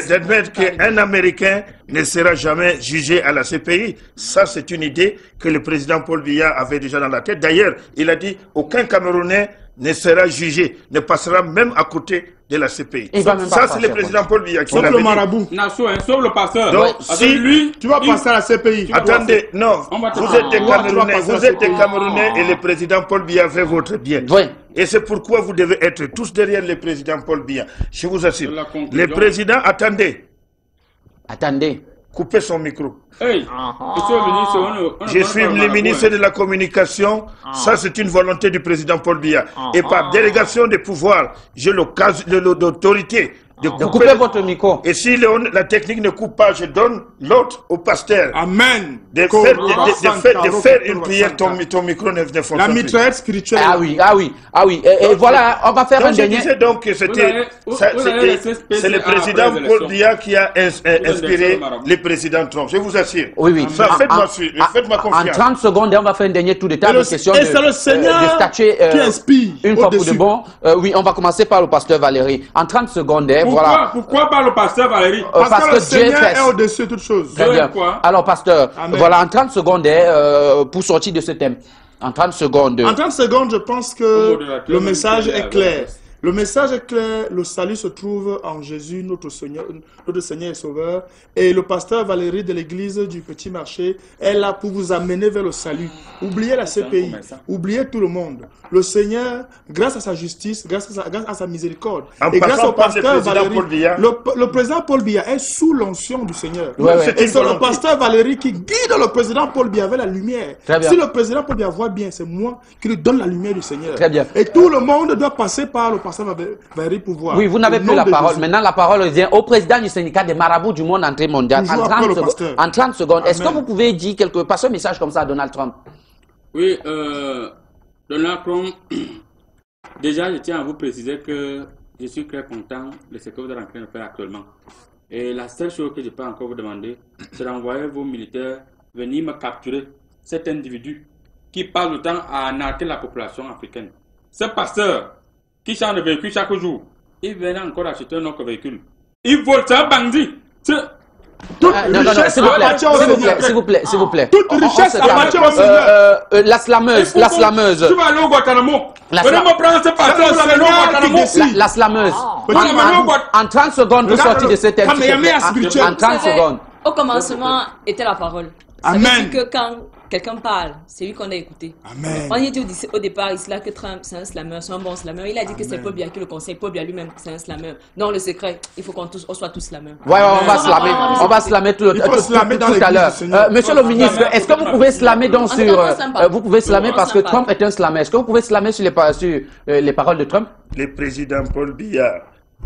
d'admettre qu'un Américain ne sera jamais jugé à la CPI. Ça, c'est une idée que le président Paul Biya avait déjà dans la tête. D'ailleurs, il a dit aucun Camerounais ne sera jugé, ne passera même à côté de la CPI. Ça, c'est le président Paul Biya qui l'avait dit. Sauf le marabout. Sauf le pasteur. Donc, si lui, tu vas passer à la CPI. Attendez, non, vous êtes des Camerounais, et le président Paul Biya fait votre bien. Et c'est pourquoi vous devez être tous derrière le président Paul Biya. Je vous assure. Le président, attendez. Coupez son micro. Hey, je suis le ministre de la Communication. Ça, c'est une volonté du président Paul Biya. Et par délégation de pouvoir, j'ai l'autorité de couper votre micro. Et si la technique ne coupe pas, je donne l'autre au pasteur. Amen. De faire une prière, ton micro ne fonctionne la mitraillette spirituelle. Ah oui. Et voilà, on va faire un dernier. Je disais donc que c'est le président Paul Biya qui a inspiré le président Trump. Je vous assure. Oui. Faites-moi confiance. En 30 secondes, on va faire un dernier tour de table de questions de statuer qui inspire. Une fois pour de bon. Oui, on va commencer par le pasteur Valérie. En 30 secondes, voilà. Pourquoi pas le pasteur Valérie? Parce que le Seigneur est au-dessus de toutes choses. Très bien. Alors, pasteur, voilà, en 30 secondes, pour sortir de ce thème. En 30 secondes. En 30 secondes, je pense que le message est clair. Le message est clair, le salut se trouve en Jésus, notre Seigneur et Sauveur. Et le pasteur Valérie de l'église du Petit Marché est là pour vous amener vers le salut. Oubliez la CPI, oubliez tout le monde. Le Seigneur, grâce à sa justice, grâce à sa miséricorde, et grâce au pasteur Valérie, le président Paul Biya est sous l'onction du Seigneur. Et c'est le pasteur Valérie qui guide le président Paul Biya vers la lumière. Si le président Paul Biya voit bien, c'est moi qui lui donne la lumière du Seigneur. Très bien. Et tout le monde doit passer par le pasteur Valérie pour voir. Oui, vous n'avez plus la parole. Maintenant, la parole revient au président du syndicat des marabouts du monde entier mondial. En 30 secondes, est-ce que vous pouvez dire passer un message comme ça à Donald Trump? Oui, Donald Trump, déjà, je tiens à vous préciser que je suis très content de ce que vous êtes en train de faire actuellement. Et la seule chose que je peux encore vous demander, c'est d'envoyer vos militaires venir me capturer cet individu qui passe le temps à narquer la population africaine. Ce pasteur qui change de véhicule chaque jour, il vient encore acheter un autre véhicule. Il vole, c'est un bandit. Non, s'il vous plaît. Toute richesse appartient au Seigneur. La slameuse. Tu vas aller au Guantanamo. Venez me prendre ce pasteur, c'est aller au Guantanamo. La slameuse. En 30 secondes, vous sortez de cette émission. En 30 secondes. Au commencement était la parole. Amen. Ça veut dire que quand quelqu'un parle, c'est lui qu'on a écouté. Amen. On y dit au départ ici là que Trump c'est un slammer, c'est un bon slammer. Il a dit que c'est Paul Biya qui le conseille. Paul Biya lui-même c'est un slammer. Non, le secret, il faut qu'on soit tous slammers. Ouais, on va slammer tout à l'heure. Monsieur le ministre, est-ce que vous pouvez slammer donc sur... vous pouvez slammer parce que Trump est un slammer. Est-ce que vous pouvez slammer sur les paroles de Trump? Le président Paul Biya,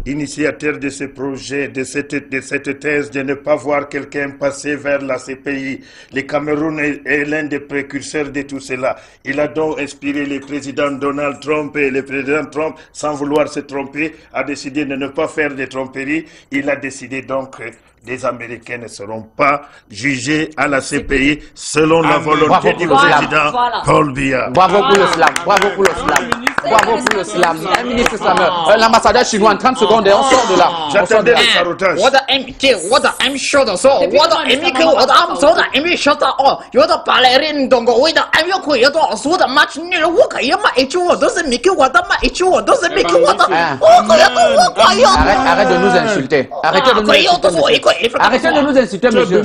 initiateur de ce projet, de cette thèse de ne pas voir quelqu'un passer vers la CPI. Le Cameroun est l'un des précurseurs de tout cela. Il a donc inspiré le président Donald Trump, et le président Trump, sans vouloir se tromper, a décidé de ne pas faire de tromperie. Il a décidé donc que les Américains ne seront pas jugés à la CPI selon la volonté du président Paul Biya. Bravo pour le slam. Bravo pour le slam. Bravo pour le slam. Un ministre slammer. L'ambassadeur chinois en 30 secondes et on sort de là. J'attendais le carotage. Arrête de nous insulter. Arrêtez de nous insulter. Arrêtez de nous insulter, monsieur.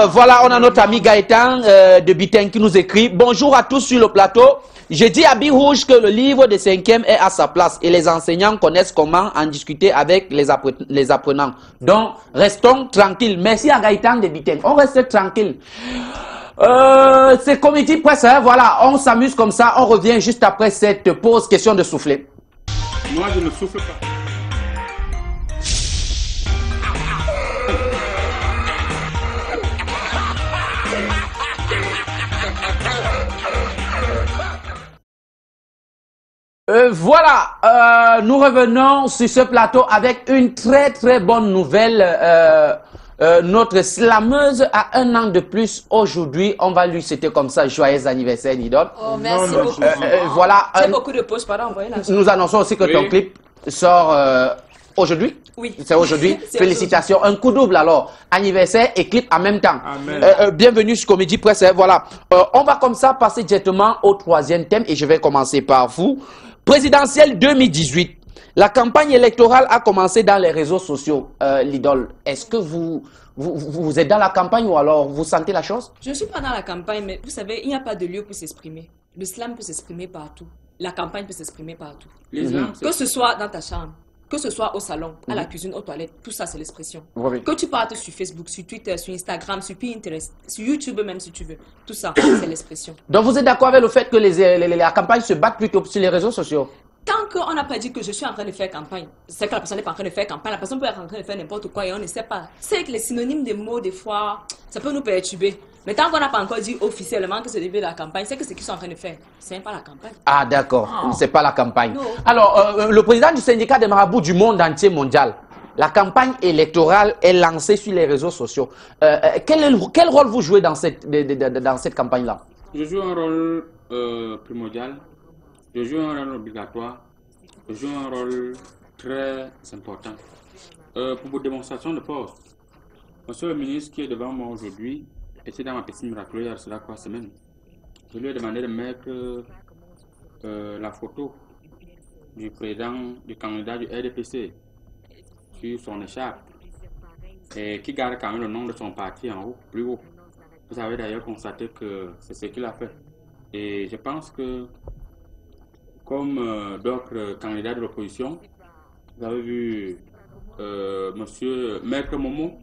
Voilà, on a notre ami Gaëtan de Biten qui nous écrit: bonjour à tous sur le plateau. J'ai dit à Birouge que le livre de 5e est à sa place et les enseignants connaissent comment en discuter avec les apprenants. Donc, restons tranquilles. Merci à Gaëtan de Biten. On reste tranquille. C'est Comédie Presse, hein, voilà. On s'amuse comme ça. On revient juste après cette pause. Question de souffler. Moi, je ne souffle pas. Voilà, nous revenons sur ce plateau avec une très bonne nouvelle. Notre slameuse a 1 an de plus aujourd'hui. On va lui souhaiter comme ça joyeux anniversaire, Nidol. Oh, merci beaucoup. Voilà. J'ai beaucoup de posts, pardon, envoyez la. Nous annonçons aussi que ton clip sort aujourd'hui. Oui. C'est aujourd'hui. Félicitations. Un coup double alors. Anniversaire et clip en même temps. Bienvenue sur Comédie Presse. Voilà. On va comme ça passer directement au 3e thème et je vais commencer par vous. Présidentielle 2018. La campagne électorale a commencé dans les réseaux sociaux. L'idole, est-ce que vous êtes dans la campagne ou alors vous sentez la chose? Je ne suis pas dans la campagne, mais vous savez, il n'y a pas de lieu pour s'exprimer. Le slam peut s'exprimer partout. La campagne peut s'exprimer partout. Que ce soit dans ta chambre, que ce soit au salon, à la cuisine, aux toilettes, tout ça c'est l'expression. Oui. Que tu partes sur Facebook, sur Twitter, sur Instagram, sur Pinterest, sur YouTube même si tu veux, tout ça c'est l'expression. Donc vous êtes d'accord avec le fait que la campagne se batte plutôt sur les réseaux sociaux? Tant qu'on n'a pas dit que je suis en train de faire campagne, c'est que la personne n'est pas en train de faire campagne, la personne peut être en train de faire n'importe quoi et on ne sait pas. C'est que les synonymes des mots, des fois, ça peut nous perturber. Mais tant qu'on n'a pas encore dit officiellement que c'est le début de la campagne, c'est que ce qu'ils sont en train de faire, c'est pas la campagne. Ah d'accord, c'est pas la campagne. Non. Alors, le président du syndicat des marabouts du monde entier mondial, la campagne électorale est lancée sur les réseaux sociaux. Quel rôle vous jouez dans cette campagne-là? Je joue un rôle primordial. Je joue un rôle obligatoire, je joue un rôle très important. Pour vos démonstrations de force, monsieur le ministre qui est devant moi aujourd'hui était dans ma piscine miraculeuse il y a cela 3 semaines. Je lui ai demandé de mettre la photo du président, du candidat du RDPC sur son écharpe et qui garde quand même le nom de son parti en haut, plus haut. Vous avez d'ailleurs constaté que c'est ce qu'il a fait. Et je pense que, comme d'autres candidats de l'opposition, vous avez vu monsieur Maître Momo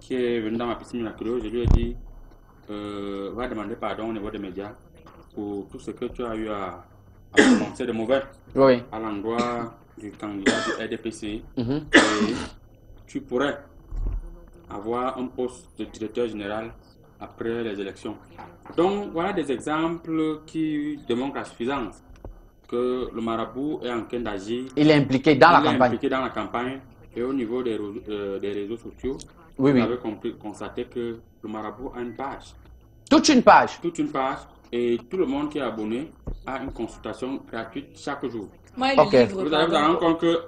qui est venu dans ma piscine miraculeuse. Je lui ai dit va demander pardon au niveau des médias pour tout ce que tu as eu à prononcer de mauvais à l'endroit du candidat du RDPC. Et tu pourrais avoir un poste de directeur général après les élections. Donc voilà des exemples qui démontrent la suffisance que le marabout est en train d'agir. Il est impliqué dans la campagne. Impliqué dans la campagne et au niveau des réseaux sociaux. Vous avez constaté que le marabout a une page. Toute une page. Toute une page. Et tout le monde qui est abonné a une consultation gratuite chaque jour. Moi, Vous allez vous rendre compte que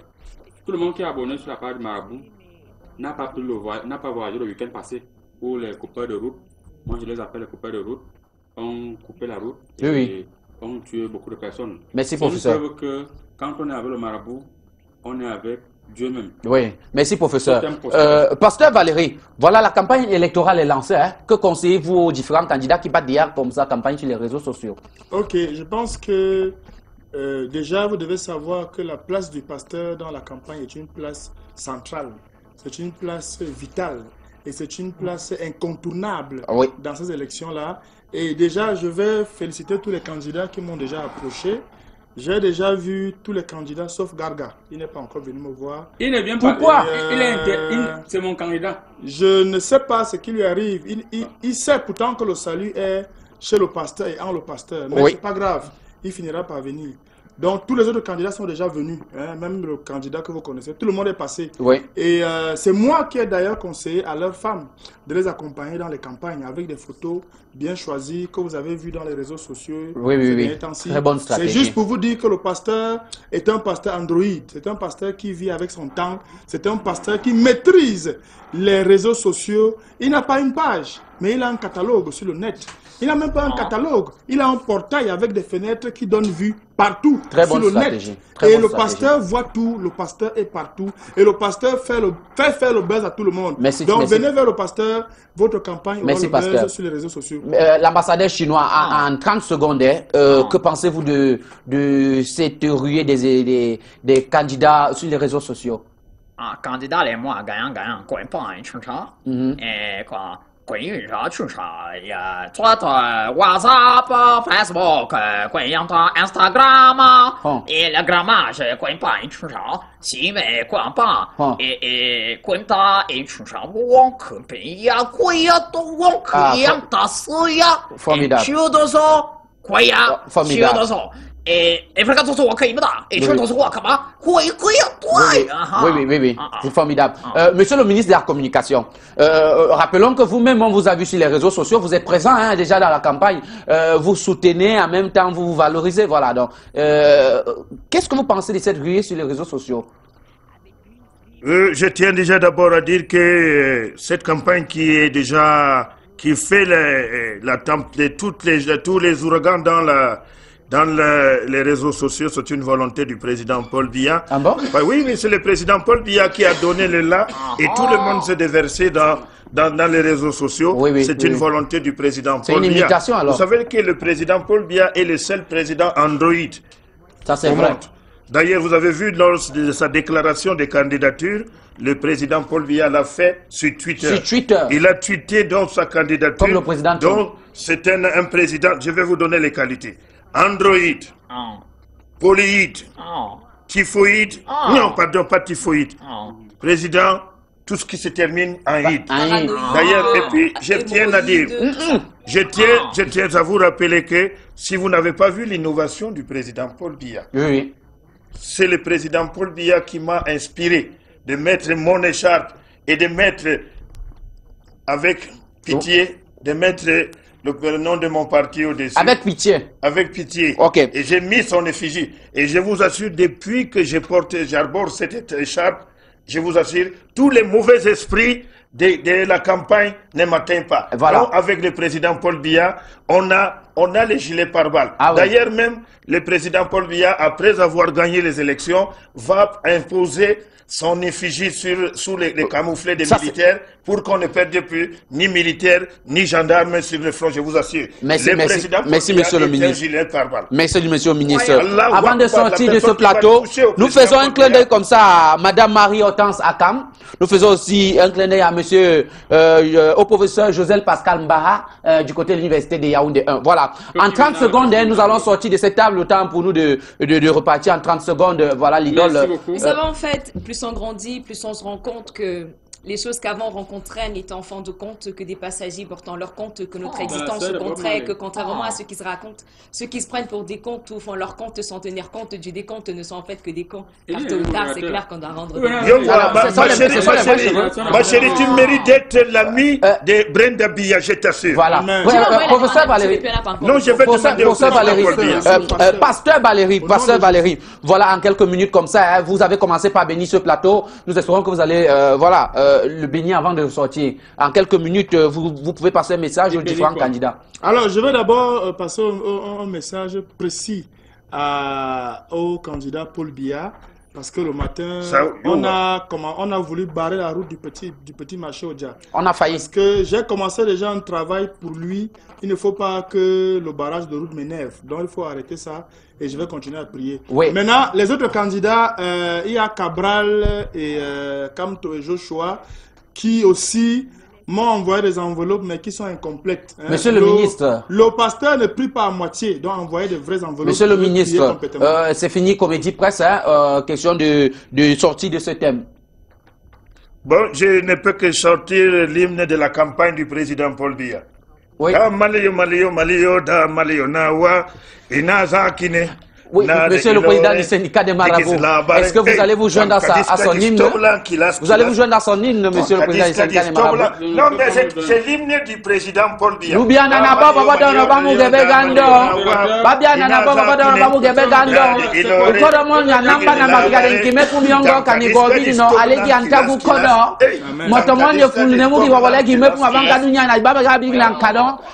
tout le monde qui est abonné sur la page du marabout n'a pas voyagé le week-end passé où les coupeurs de route, moi je les appelle les coupeurs de route, ont coupé la route et ont tué beaucoup de personnes. Merci, professeur. C'est une preuve que quand on est avec le marabout, on est avec Dieu même. Oui, merci professeur. Pasteur Valérie, voilà, la campagne électorale est lancée. Hein. Que conseillez-vous aux différents candidats qui battent d'hier comme ça campagne sur les réseaux sociaux? Ok, je pense que déjà vous devez savoir que la place du pasteur dans la campagne est une place centrale. C'est une place vitale et c'est une place incontournable dans ces élections-là. Et déjà, je vais féliciter tous les candidats qui m'ont déjà approché. J'ai déjà vu tous les candidats sauf Garga. Il n'est pas encore venu me voir. Il ne vient pas. Pourquoi? C'est mon candidat. Je ne sais pas ce qui lui arrive. Il sait pourtant que le salut est chez le pasteur et en le pasteur. Mais c'est pas grave. Il finira par venir. Donc tous les autres candidats sont déjà venus. Hein, même le candidat que vous connaissez. Tout le monde est passé. Et c'est moi qui ai d'ailleurs conseillé à leurs femmes de les accompagner dans les campagnes avec des photos bien choisies que vous avez vues dans les réseaux sociaux. Très bonne stratégie. C'est juste pour vous dire que le pasteur est un pasteur androïde. C'est un pasteur qui vit avec son temps. C'est un pasteur qui maîtrise les réseaux sociaux. Il n'a pas une page, mais il a un catalogue sur le net. Il n'a même pas un catalogue. Il a un portail avec des fenêtres qui donnent vue partout sur le net. Et le pasteur voit tout. Le pasteur est partout. Et le pasteur fait faire le buzz à tout le monde. Donc venez vers le pasteur. Votre campagne aura le buzz sur les réseaux sociaux. L'ambassadeur chinois, en 30 secondes, que pensez-vous de cette ruée des candidats sur les réseaux sociaux? Candidats les mois gagnant, quoi pas, et quoi. WhatsApp, Facebook, Instagram, et le grammage, c'est formidable. Monsieur le ministre de la Communication, rappelons que vous-même, on vous a vu sur les réseaux sociaux, vous êtes présent déjà dans la campagne, vous soutenez, en même temps, vous vous valorisez. Voilà, donc, qu'est-ce que vous pensez de cette ruée sur les réseaux sociaux? Je tiens déjà d'abord à dire que cette campagne qui fait la tempe de tous les ouragans dans les réseaux sociaux, c'est une volonté du président Paul Biya. Ah bon? Oui, mais c'est le président Paul Biya qui a donné le là et tout le monde s'est déversé dans les réseaux sociaux. C'est une volonté du président Paul Biya. C'est une imitation alors? Vous savez que le président Paul Biya est le seul président Android. Ça c'est vrai. D'ailleurs, vous avez vu lors de sa déclaration de candidature, le président Paul Biya l'a fait sur Twitter. Il a tweeté donc sa candidature. Comme le président. Donc, c'est un président. Je vais vous donner les qualités. Android, polyide, typhoïde, non, pardon, pas typhoïde. Président, tout ce qui se termine en id. D'ailleurs, et puis, je tiens à dire, je tiens à vous rappeler que si vous n'avez pas vu l'innovation du président Paul Biya, c'est le président Paul Biya qui m'a inspiré de mettre mon écharpe et de mettre avec pitié, de mettre le nom de mon parti au-dessus. Avec pitié. Avec pitié. Et j'ai mis son effigie. Et je vous assure, depuis que j'arbore cette écharpe, je vous assure, tous les mauvais esprits de la campagne ne m'atteint pas. Voilà. Donc, avec le président Paul Biya, on a les gilets pare-balles. Ah, oui. D'ailleurs, même le président Paul Biya, après avoir gagné les élections, va imposer son effigie sous les camouflets des militaires pour qu'on ne perde plus ni militaires ni gendarmes sur le front, je vous assure. Merci, monsieur le ministre. Merci, monsieur le ministre. Allah, avant de sortir de ce plateau, nous faisons un clin d'œil comme ça à Madame Marie-Hortense Akam. Nous faisons aussi un clin d'œil à monsieur, au professeur Joseph Pascal Mbaha du côté de l'université de Yaoundé 1. Voilà. En 30 secondes, nous allons sortir de cette table. Le temps pour nous de repartir en 30 secondes. Voilà l'idole. Vous savez, en fait, plus on grandit, plus on se rend compte que les choses qu'avant on rencontrait n'étaient en fin de compte que des passagers portant leur compte, que notre existence se compterait, que contrairement à ceux qui se racontent, ceux qui se prennent pour des comptes ou font leur compte sans tenir compte du décompte ne sont en fait que des cons. Car tôt ou tard, c'est clair qu'on doit rendre ma chérie, tu mérites d'être l'ami de Brenda Biya, je t'assure. Voilà. Professeur Valérie. Non, je vais demander au Pasteur Valérie. Voilà, en quelques minutes comme ça, vous avez commencé par bénir ce plateau. Nous espérons que vous allez, le bénir avant de sortir. En quelques minutes, vous pouvez passer un message aux différents candidats. Alors, je vais d'abord passer un message précis au candidat Paul Biya. Parce que le matin, on a voulu barrer la route du petit marché au Dja. On a failli. Parce que j'ai commencé déjà un travail pour lui. Il ne faut pas que le barrage de route m'énerve. Donc il faut arrêter ça et je vais continuer à prier. Oui. Maintenant, les autres candidats, il y a Cabral et Kamto et Joshua qui aussi m'ont envoyé des enveloppes mais qui sont incomplètes. Monsieur le ministre. Le pasteur ne prie pas à moitié, donc envoyer des vraies enveloppes. Monsieur le ministre, c'est fini Comédie Presse, question de sortie de ce thème. Bon, je ne peux que sortir l'hymne de la campagne du président Paul Biya. Oui. Oui, monsieur le président du syndicat des marabouts, est-ce que vous allez vous joindre à son hymne? Vous allez vous joindre à son hymne, monsieur le président du syndicat des marabouts? Non, mais c'est l'hymne du président Paul Biya.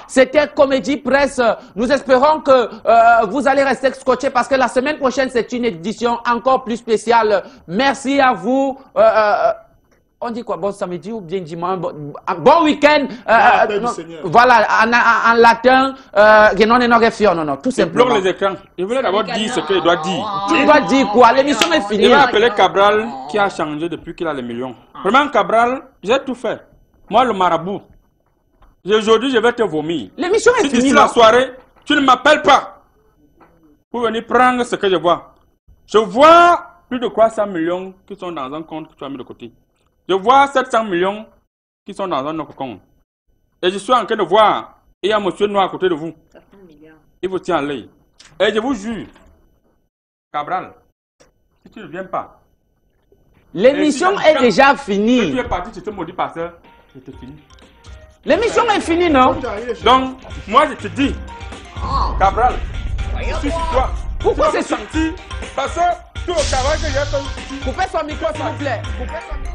C'était Comédie Presse. Nous espérons que vous allez rester scotché parce que la semaine prochaine, c'est une édition encore plus spéciale. Merci à vous. On dit quoi? Bon samedi ou bien dimanche? Bon week-end. Voilà, en latin, non, tout simplement. Bloque les écrans. Je voulais d'abord dire ce qu'il doit dire. Tu dois dire quoi? L'émission est finie. Il va appeler Cabral qui a changé depuis qu'il a les millions. Vraiment, Cabral, j'ai tout fait. Moi, le marabout. Aujourd'hui, je vais te vomir. L'émission est finie. Si la soirée, tu ne m'appelles pas pour venir prendre ce que je vois. Je vois plus de 300 millions qui sont dans un compte que tu as mis de côté. Je vois 700 millions qui sont dans un autre compte. Et je suis en train de voir, il y a monsieur noir à côté de vous. Il vous tient à l'œil. Et je vous jure, Cabral, si tu ne viens pas. L'émission est déjà finie. Si tu es parti, tu te maudis pasteur, c'est fini. L'émission est finie, non? Donc, moi je te dis, Cabral, je suis sur toi. Pourquoi c'est ça? Parce que tout au travail que j'ai fait. Coupez son micro, s'il vous plaît. Coupez son micro.